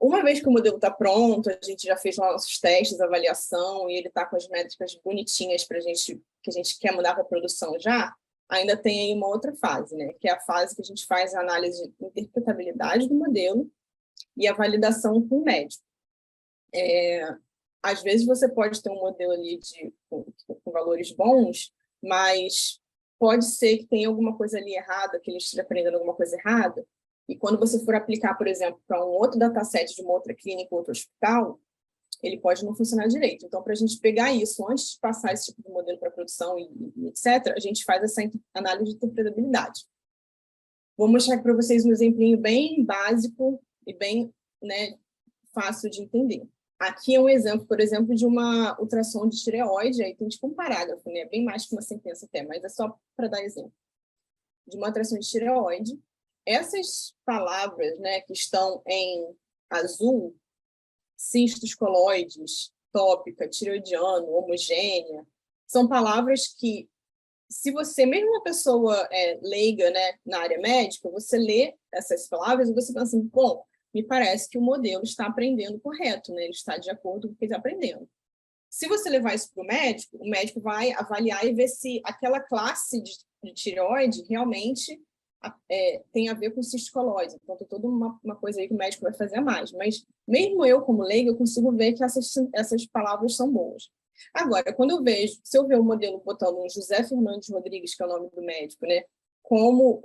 Uma vez que o modelo está pronto, a gente já fez nossos testes, avaliação, e ele está com as métricas bonitinhas que a gente quer mudar para a produção já, ainda tem aí uma outra fase, né? Que é a fase que a gente faz a análise de interpretabilidade do modelo e a validação com o médico. Às vezes você pode ter um modelo ali com valores bons, mas pode ser que tenha alguma coisa ali errada, que ele esteja aprendendo alguma coisa errada, e quando você for aplicar, por exemplo, para um outro dataset de uma outra clínica, outro hospital, ele pode não funcionar direito. Então, para a gente pegar isso antes de passar esse tipo de modelo para produção e etc., a gente faz essa análise de interpretabilidade. Vou mostrar aqui para vocês um exemplinho bem básico e bem, né, fácil de entender. Aqui é um exemplo, por exemplo, de uma ultrassom de tireoide, aí tem tipo um parágrafo, né? Bem mais que uma sentença até, mas é só para dar exemplo. De uma ultrassom de tireoide. Essas palavras, né, que estão em azul, cistos coloides, tópica, tireoidiano, homogênea, são palavras que, se você, mesmo uma pessoa leiga, né, na área médica, você lê essas palavras e você pensa assim, bom, me parece que o modelo está aprendendo correto, né? Ele está de acordo com o que ele está aprendendo. Se você levar isso para o médico vai avaliar e ver se aquela classe de tireoide realmente tem a ver com cisticoloide. Então, tem toda uma coisa aí que o médico vai fazer a mais. Mas, mesmo eu, como leiga, eu consigo ver que essas palavras são boas. Agora, quando eu vejo, se eu ver o modelo botando um José Fernandes Rodrigues, que é o nome do médico, né, como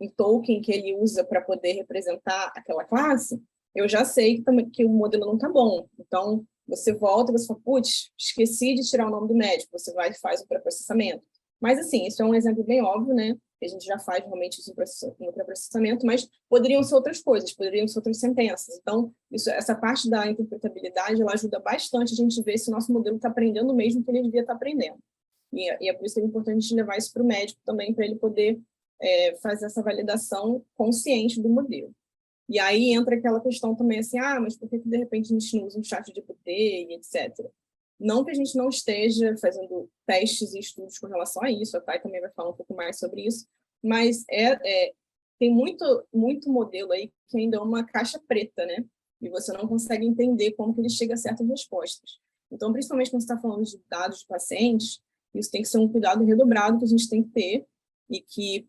um token que ele usa para poder representar aquela classe, eu já sei que o modelo não está bom. Então, você volta e você fala, putz, esqueci de tirar o nome do médico, você vai e faz o pré-processamento. Mas, assim, isso é um exemplo bem óbvio, né? A gente já faz realmente isso no pré-processamento, mas poderiam ser outras coisas, poderiam ser outras sentenças. Então, essa parte da interpretabilidade, ela ajuda bastante a gente ver se o nosso modelo está aprendendo mesmo o que ele devia estar aprendendo. E é por isso que é importante a gente levar isso para o médico também, para ele poder fazer essa validação consciente do modelo. E aí entra aquela questão também assim, mas por que de repente a gente não usa um chat de GPT e etc. Não que a gente não esteja fazendo testes e estudos com relação a isso, a Thay também vai falar um pouco mais sobre isso, mas tem muito modelo aí que ainda é uma caixa preta, né? E você não consegue entender como que ele chega a certas respostas. Então, principalmente quando você está falando de dados de pacientes, isso tem que ser um cuidado redobrado que a gente tem que ter e que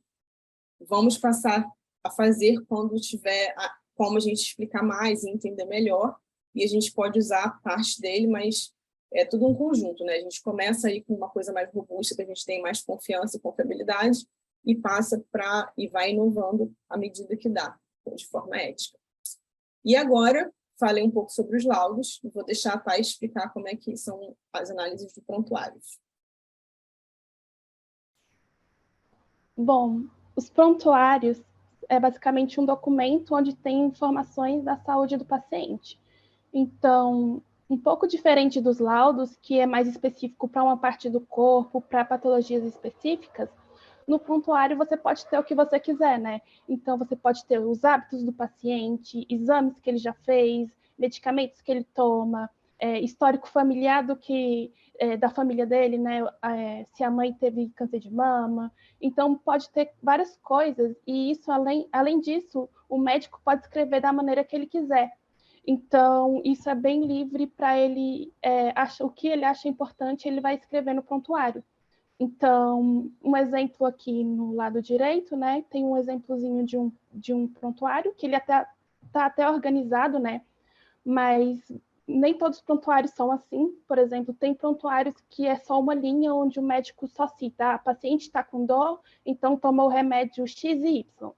vamos passar a fazer quando tiver como a gente explicar mais e entender melhor, e a gente pode usar parte dele, mas é tudo um conjunto, né? A gente começa aí com uma coisa mais robusta, que a gente tem mais confiança e confiabilidade, e passa e vai inovando à medida que dá, de forma ética. E agora, falei um pouco sobre os laudos, vou deixar a Thay explicar como é que são as análises de prontuários. Bom, os prontuários é basicamente um documento onde tem informações da saúde do paciente. Então, um pouco diferente dos laudos, que é mais específico para uma parte do corpo, para patologias específicas, no prontuário você pode ter o que você quiser, né? Então, você pode ter os hábitos do paciente, exames que ele já fez, medicamentos que ele toma, histórico familiar da família dele, né? Se a mãe teve câncer de mama. Então, pode ter várias coisas, e isso, além disso, o médico pode escrever da maneira que ele quiser. Então, isso é bem livre para ele, o que ele acha importante, ele vai escrever no prontuário. Então, um exemplo aqui no lado direito, né, tem um exemplozinho de um prontuário, que ele está até organizado, né, mas nem todos os prontuários são assim. Por exemplo, tem prontuários que é só uma linha onde o médico só cita, paciente está com dor, então toma o remédio X e Y.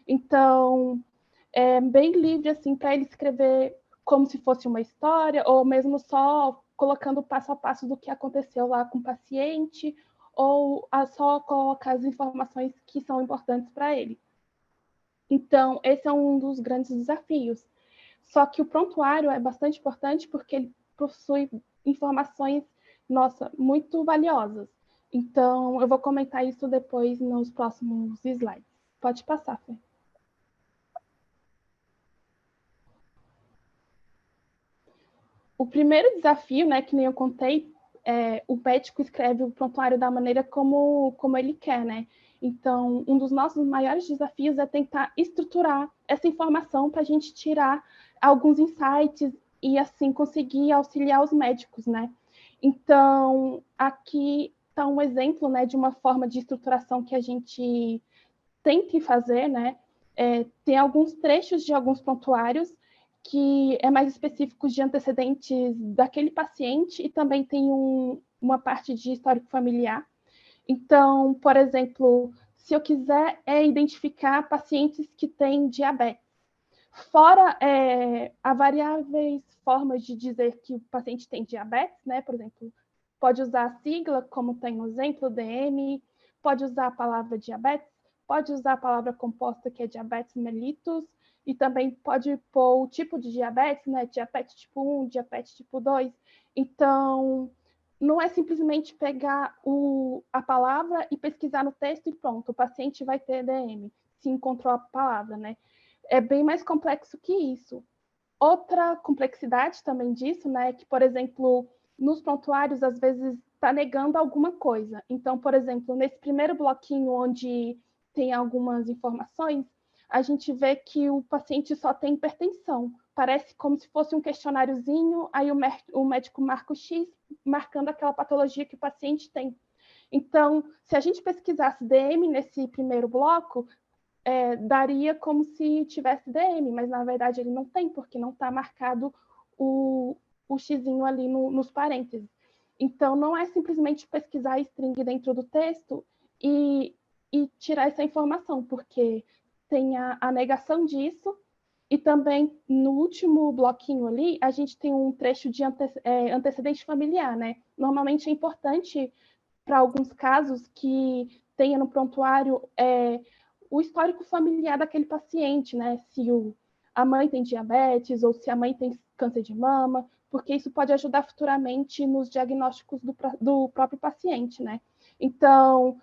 Então, é bem livre assim para ele escrever como se fosse uma história, ou mesmo só colocando passo a passo do que aconteceu lá com o paciente, ou só colocar as informações que são importantes para ele. Então, esse é um dos grandes desafios. Só que o prontuário é bastante importante porque ele possui informações, muito valiosas. Então, eu vou comentar isso depois nos próximos slides. Pode passar, Fê. O primeiro desafio, né, que nem eu contei, o médico escreve o prontuário da maneira como ele quer, né? Então, um dos nossos maiores desafios é tentar estruturar essa informação para a gente tirar alguns insights e, assim, conseguir auxiliar os médicos, né? Então, aqui está um exemplo, né, de uma forma de estruturação que a gente tenta fazer, né? Tem alguns trechos de alguns prontuários que é mais específicos de antecedentes daquele paciente, e também tem uma parte de histórico familiar. Então, por exemplo, se eu quiser identificar pacientes que têm diabetes, fora há variáveis formas de dizer que o paciente tem diabetes, né? Por exemplo, pode usar a sigla, como tem no exemplo, DM, pode usar a palavra diabetes, pode usar a palavra composta, que é diabetes mellitus, e também pode pôr o tipo de diabetes, né? Diabetes tipo 1, diabetes tipo 2. Então, não é simplesmente pegar a palavra e pesquisar no texto e pronto, o paciente vai ter DM, se encontrou a palavra, né? É bem mais complexo que isso. Outra complexidade também disso, né, é que, por exemplo, nos prontuários, às vezes, está negando alguma coisa. Então, por exemplo, nesse primeiro bloquinho, onde tem algumas informações, a gente vê que o paciente só tem hipertensão. Parece como se fosse um questionáriozinho, aí o médico marca o X, marcando aquela patologia que o paciente tem. Então, se a gente pesquisasse DM nesse primeiro bloco, daria como se tivesse DM, mas na verdade ele não tem, porque não está marcado o xizinho ali nos parênteses. Então, não é simplesmente pesquisar a string dentro do texto e tirar essa informação, porque tem a negação disso, e também no último bloquinho ali, a gente tem um trecho de antecedente familiar, né? Normalmente é importante, para alguns casos, que tenha no prontuário o histórico familiar daquele paciente, né? Se a mãe tem diabetes ou se a mãe tem câncer de mama, porque isso pode ajudar futuramente nos diagnósticos do próprio paciente, né? Então,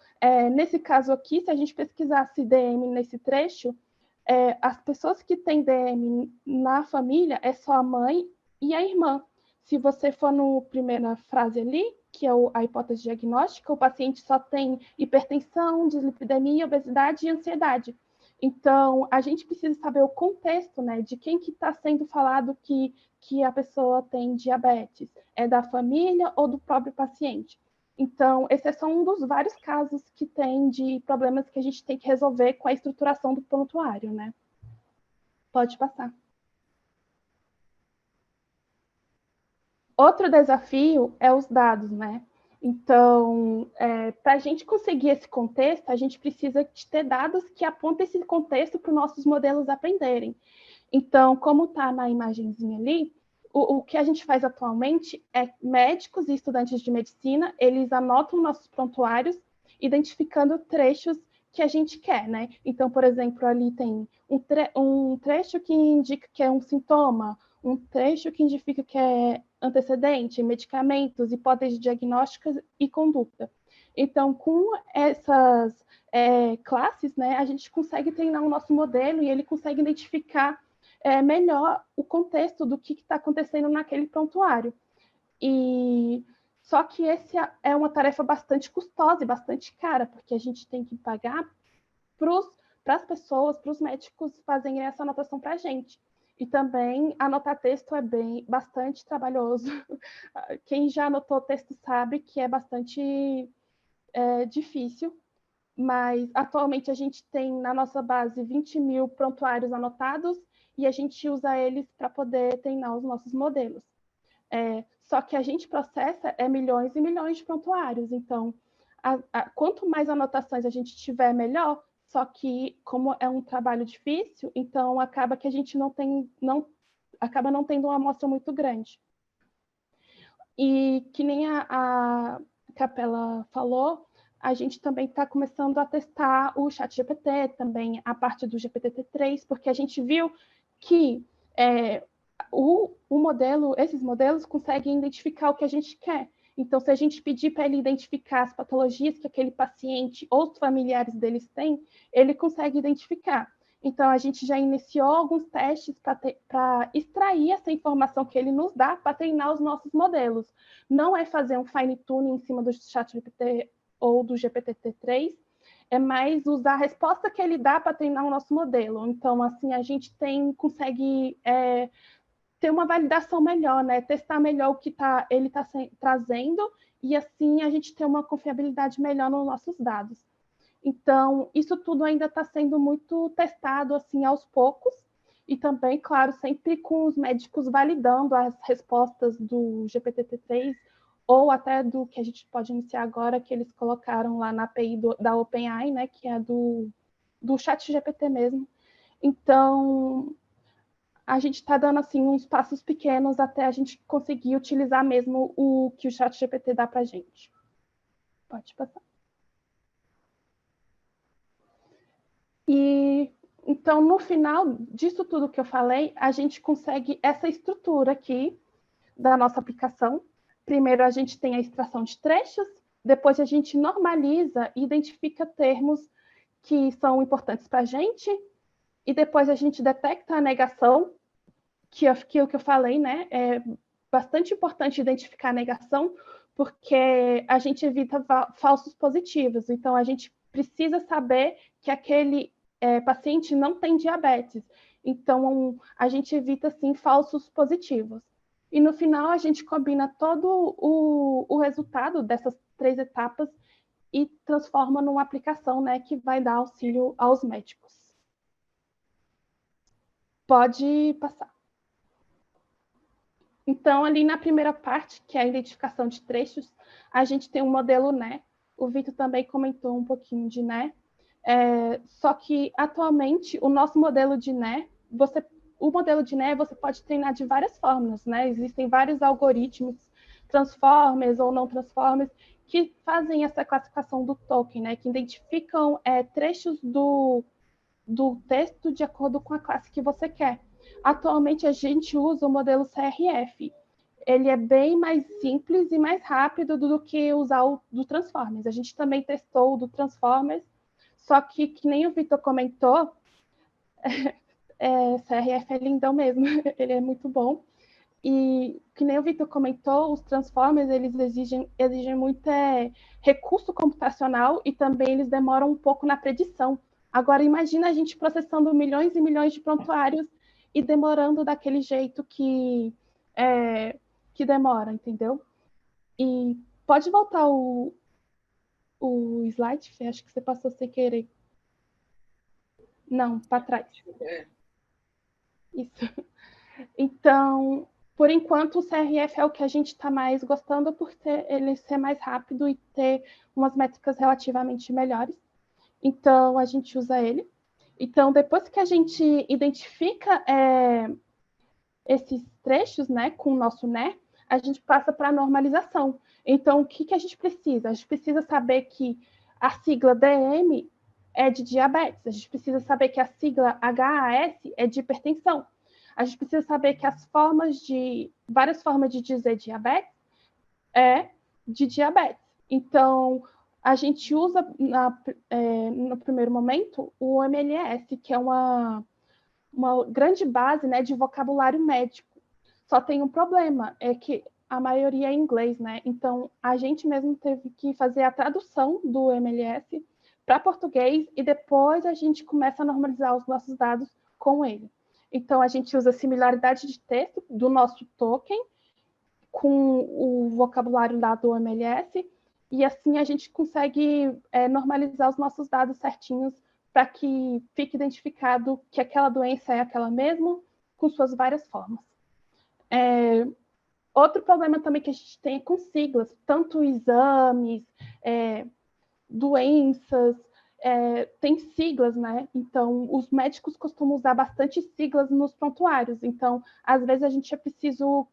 nesse caso aqui, se a gente pesquisasse DM nesse trecho, as pessoas que têm DM na família é só a mãe e a irmã. Se você for na primeira frase ali, que é a hipótese diagnóstica, o paciente só tem hipertensão, dislipidemia, obesidade e ansiedade. Então, a gente precisa saber o contexto, né, de quem que está sendo falado que a pessoa tem diabetes. É da família ou do próprio paciente? Então, esse é só um dos vários casos que tem de problemas que a gente tem que resolver com a estruturação do prontuário, né? Pode passar. Outro desafio é os dados, né? Então, para a gente conseguir esse contexto, a gente precisa de ter dados que apontem esse contexto para os nossos modelos aprenderem. Então, como está na imagenzinha ali, o que a gente faz atualmente é médicos e estudantes de medicina, eles anotam nossos prontuários, identificando trechos que a gente quer, né? Então, por exemplo, ali tem um trecho que indica que é um sintoma, um trecho que indica que é antecedente, medicamentos, hipóteses diagnósticas e conduta. Então, com essas classes, né, a gente consegue treinar o nosso modelo e ele consegue identificar melhor o contexto do que está acontecendo naquele prontuário. E só que esse é uma tarefa bastante custosa e bastante cara, porque a gente tem que pagar para as pessoas, para os médicos fazerem essa anotação para a gente. E também anotar texto é bastante trabalhoso. Quem já anotou texto sabe que é bastante difícil, mas atualmente a gente tem na nossa base 20 mil prontuários anotados e a gente usa eles para poder treinar os nossos modelos. Só que a gente processa milhões e milhões de prontuários, então quanto mais anotações a gente tiver, melhor. Só que, como é um trabalho difícil, então acaba que a gente acaba não tendo uma amostra muito grande. E que nem a Capela falou, a gente também está começando a testar o ChatGPT, também a parte do GPT-3, porque a gente viu que esses modelos conseguem identificar o que a gente quer. Então, se a gente pedir para ele identificar as patologias que aquele paciente ou os familiares deles têm, ele consegue identificar. Então, a gente já iniciou alguns testes para extrair essa informação que ele nos dá para treinar os nossos modelos. Não é fazer um fine-tuning em cima do ChatGPT ou do GPT-3, é mais usar a resposta que ele dá para treinar o nosso modelo. Então, assim, a gente consegue ter uma validação melhor, né? Testar melhor o que ele está trazendo e, assim, a gente ter uma confiabilidade melhor nos nossos dados. Então, isso tudo ainda está sendo muito testado, assim, aos poucos, e também, claro, sempre com os médicos validando as respostas do GPT-3 ou até do que a gente pode iniciar agora, que eles colocaram lá na API da OpenAI, né, que é do ChatGPT mesmo. Então, a gente está dando assim uns passos pequenos até a gente conseguir utilizar mesmo o que o ChatGPT dá para a gente. Pode passar. E então, no final disso tudo que eu falei, a gente consegue essa estrutura aqui da nossa aplicação. Primeiro, a gente tem a extração de trechos, depois a gente normaliza e identifica termos que são importantes para a gente, e depois a gente detecta a negação, que é o que eu falei, né? É bastante importante identificar a negação, porque a gente evita falsos positivos. Então, a gente precisa saber que aquele paciente não tem diabetes. Então, a gente evita, sim, falsos positivos. E, no final, a gente combina todo o resultado dessas 3 etapas e transforma numa aplicação, né, que vai dar auxílio aos médicos. Pode passar. Então, ali na primeira parte, que é a identificação de trechos, a gente tem um modelo NE. O Vitor também comentou um pouquinho de NE. Só que, atualmente, o nosso modelo de NE, o modelo de NE você pode treinar de várias formas, né? Existem vários algoritmos, transformers ou não transformers, que fazem essa classificação do token, né? Que identificam trechos do texto de acordo com a classe que você quer. Atualmente, a gente usa o modelo CRF. Ele é bem mais simples e mais rápido do que usar o do Transformers. A gente também testou o do Transformers, só que nem o Vitor comentou, CRF é lindão mesmo, ele é muito bom. E que nem o Vitor comentou, os Transformers, eles exigem muito recurso computacional e também eles demoram um pouco na predição. Agora, imagina a gente processando milhões e milhões de prontuários e demorando daquele jeito que demora, entendeu? E pode voltar o slide, Fê? Acho que você passou sem querer. Não, para trás. Isso. Então, por enquanto, o CRF é o que a gente está mais gostando por ele ser mais rápido e ter umas métricas relativamente melhores. Então, a gente usa ele. Então, depois que a gente identifica esses trechos, né, com o nosso NE, a gente passa para a normalização. Então, o que a gente precisa? A gente precisa saber que a sigla DM é de diabetes, a gente precisa saber que a sigla HAS é de hipertensão, a gente precisa saber que várias formas de dizer diabetes é de diabetes. Então, a gente usa no primeiro momento o MLS, que é uma grande base, né, de vocabulário médico. Só tem um problema, é que a maioria é em inglês, né? Então, a gente mesmo teve que fazer a tradução do MLS para português e depois a gente começa a normalizar os nossos dados com ele. Então, a gente usa a similaridade de texto do nosso token com o vocabulário lá do MLS e assim a gente consegue normalizar os nossos dados certinhos para que fique identificado que aquela doença é aquela mesmo, com suas várias formas. Outro problema também que a gente tem é com siglas, tanto exames, doenças, tem siglas, né? Então, os médicos costumam usar bastante siglas nos prontuários. Então, às vezes a gente é preciso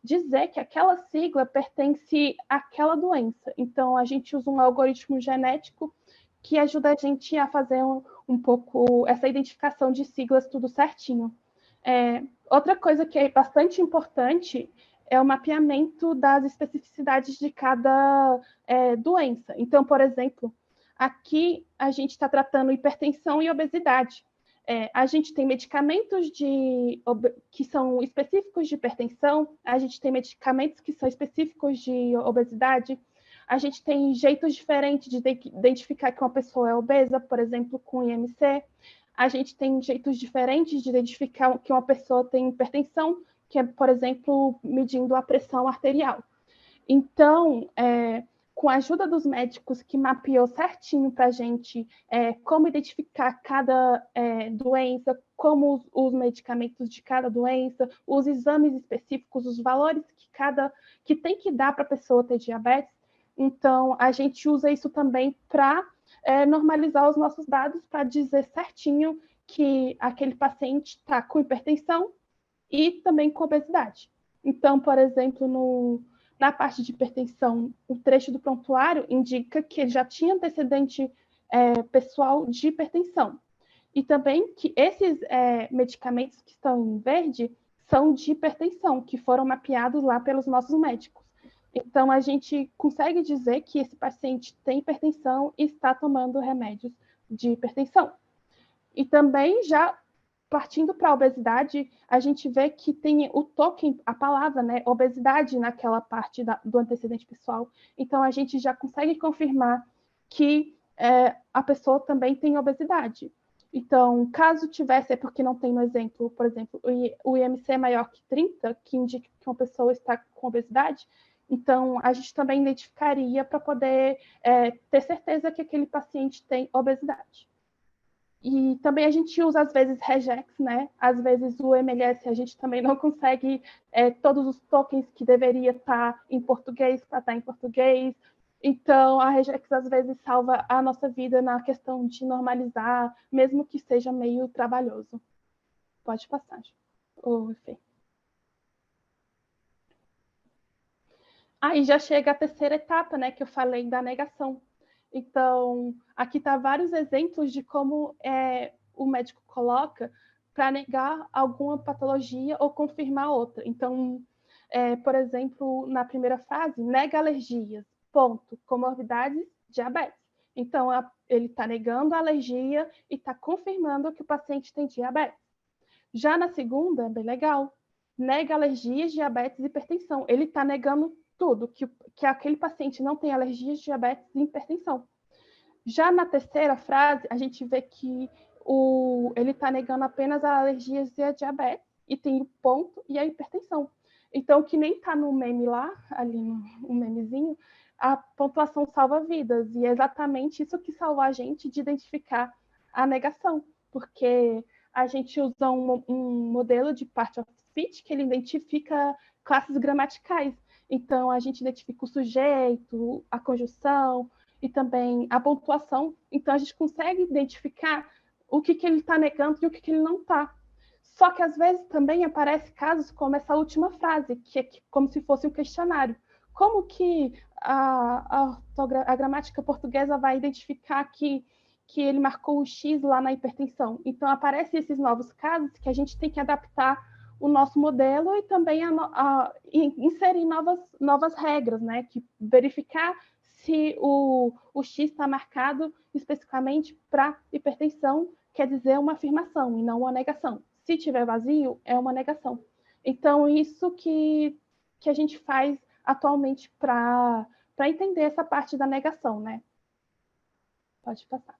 dizer que aquela sigla pertence àquela doença. Então, a gente usa um algoritmo genético que ajuda a gente a fazer um pouco essa identificação de siglas tudo certinho. Outra coisa que é bastante importante é o mapeamento das especificidades de cada doença. Então, por exemplo, aqui a gente está tratando hipertensão e obesidade. A gente tem medicamentos que são específicos de hipertensão, a gente tem medicamentos que são específicos de obesidade, a gente tem jeitos diferentes de identificar que uma pessoa é obesa, por exemplo, com IMC. A gente tem jeitos diferentes de identificar que uma pessoa tem hipertensão, que é, por exemplo, medindo a pressão arterial. Então, com a ajuda dos médicos que mapeou certinho para a gente como identificar cada doença, como os medicamentos de cada doença, os exames específicos, os valores que tem que dar para a pessoa ter diabetes. Então, a gente usa isso também para normalizar os nossos dados, para dizer certinho que aquele paciente está com hipertensão e também com obesidade. Então, por exemplo, na parte de hipertensão, o trecho do prontuário indica que ele já tinha antecedente pessoal de hipertensão. E também que esses medicamentos que estão em verde são de hipertensão, que foram mapeados lá pelos nossos médicos. Então, a gente consegue dizer que esse paciente tem hipertensão e está tomando remédios de hipertensão. E também, já partindo para a obesidade, a gente vê que tem o token, a palavra, né, obesidade naquela parte do antecedente pessoal. Então, a gente já consegue confirmar que a pessoa também tem obesidade. Então, caso tivesse, é porque não tem no exemplo, por exemplo, o IMC é maior que 30, que indica que uma pessoa está com obesidade, então a gente também identificaria para poder ter certeza que aquele paciente tem obesidade. E também a gente usa, às vezes, regex, né? Às vezes o MLS a gente também não consegue todos os tokens que deveria estar em português para estar em português. Então, a regex, às vezes, salva a nossa vida na questão de normalizar, mesmo que seja meio trabalhoso. Pode passar, Fê. Aí já chega a terceira etapa, né? Que eu falei da negação. Então, aqui está vários exemplos de como o médico coloca para negar alguma patologia ou confirmar outra. Então, por exemplo, na primeira fase, nega alergias, ponto, comorbidades, diabetes. Então, ele está negando a alergia e está confirmando que o paciente tem diabetes. Já na segunda, bem legal, nega alergias, diabetes e hipertensão. Ele está negando tudo, que aquele paciente não tem alergias, diabetes e hipertensão. Já na terceira frase, a gente vê que ele está negando apenas as alergias e a diabetes, e tem o ponto e a hipertensão. Então, que nem está no meme lá, ali no memezinho, a pontuação salva vidas, e é exatamente isso que salva a gente de identificar a negação, porque a gente usa um modelo de part of speech que ele identifica classes gramaticais. Então, a gente identifica o sujeito, a conjunção e também a pontuação. Então, a gente consegue identificar o que ele está negando e o que ele não está. Só que, às vezes, também aparece casos como essa última frase, que é como se fosse um questionário. Como que a gramática portuguesa vai identificar que ele marcou o X lá na hipertensão? Então, aparecem esses novos casos que a gente tem que adaptar o nosso modelo e também inserir novas regras, né? Que verificar se o X está marcado especificamente para hipertensão, quer dizer uma afirmação e não uma negação. Se tiver vazio, é uma negação. Então, isso que a gente faz atualmente para entender essa parte da negação, né? Pode passar.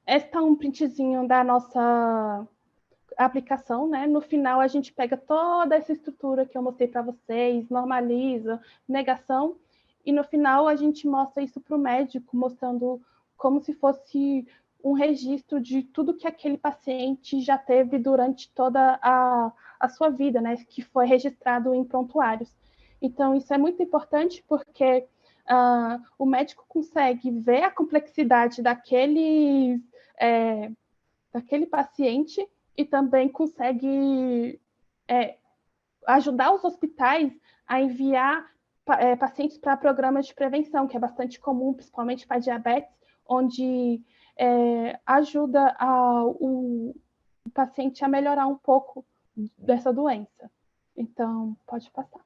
Esse tá um printzinho da nossa aplicação, né? No final, a gente pega toda essa estrutura que eu mostrei para vocês, normaliza, negação, e no final a gente mostra isso para o médico, mostrando como se fosse um registro de tudo que aquele paciente já teve durante toda a sua vida, né? Que foi registrado em prontuários. Então, isso é muito importante porque o médico consegue ver a complexidade daquele paciente e também consegue ajudar os hospitais a enviar pacientes para programas de prevenção, que é bastante comum, principalmente para diabetes, onde ajuda o paciente a melhorar um pouco dessa doença. Então, pode passar.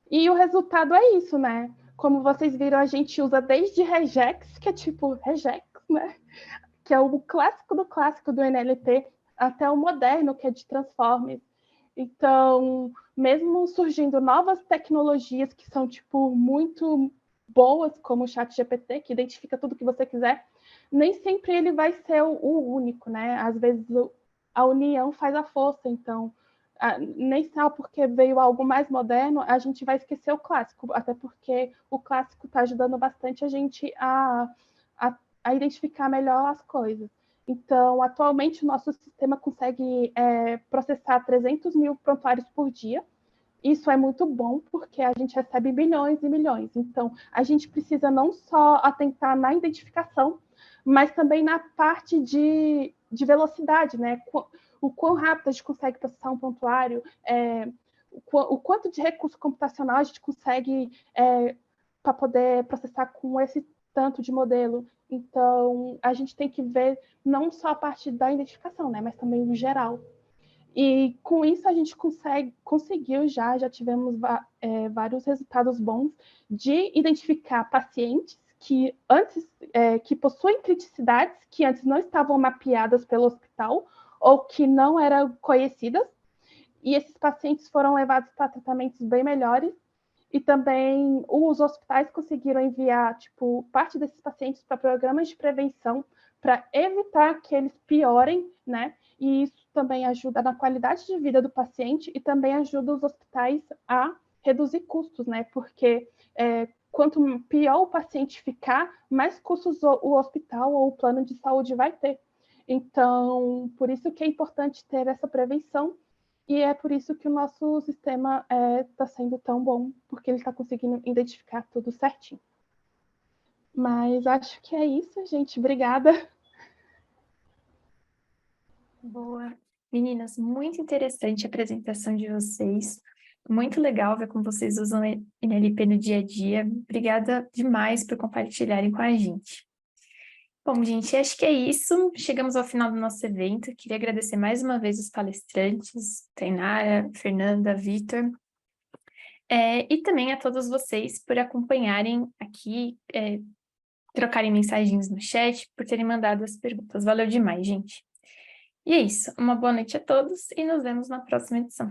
E o resultado é isso, né? Como vocês viram, a gente usa desde regex, que é tipo regex, né? Que é o clássico do NLP, até o moderno, que é de Transformers. Então, mesmo surgindo novas tecnologias que são, tipo, muito boas, como o ChatGPT, que identifica tudo que você quiser, nem sempre ele vai ser o único, né? Às vezes a união faz a força. Então, nem só porque veio algo mais moderno, a gente vai esquecer o clássico, até porque o clássico está ajudando bastante a gente a identificar melhor as coisas. Então, atualmente, o nosso sistema consegue processar 300 mil prontuários por dia. Isso é muito bom, porque a gente recebe milhões e milhões. Então, a gente precisa não só atentar na identificação, mas também na parte de velocidade, né? O quão rápido a gente consegue processar um prontuário, o quanto de recurso computacional a gente consegue para poder processar com esse tanto de modelo. Então, a gente tem que ver não só a parte da identificação, né? Mas também o geral. E com isso a gente conseguiu já tivemos vários resultados bons de identificar pacientes que antes que possuem criticidades que antes não estavam mapeadas pelo hospital ou que não eram conhecidas, e esses pacientes foram levados para tratamentos bem melhores, e também os hospitais conseguiram enviar parte desses pacientes para programas de prevenção para evitar que eles piorem, né? E isso também ajuda na qualidade de vida do paciente e também ajuda os hospitais a reduzir custos, né? Porque quanto pior o paciente ficar, mais custos o hospital ou o plano de saúde vai ter. Então, por isso que é importante ter essa prevenção, e é por isso que o nosso sistema está sendo tão bom, porque ele está conseguindo identificar tudo certinho. Mas acho que é isso, gente. Obrigada. Boa. Meninas, muito interessante a apresentação de vocês. Muito legal ver como vocês usam NLP no dia a dia. Obrigada demais por compartilharem com a gente. Bom, gente, acho que é isso. Chegamos ao final do nosso evento. Queria agradecer mais uma vez os palestrantes, Tainara, Fernanda, Vitor, e também a todos vocês por acompanharem aqui, trocarem mensagens no chat, por terem mandado as perguntas. Valeu demais, gente. E é isso. Uma boa noite a todos e nos vemos na próxima edição.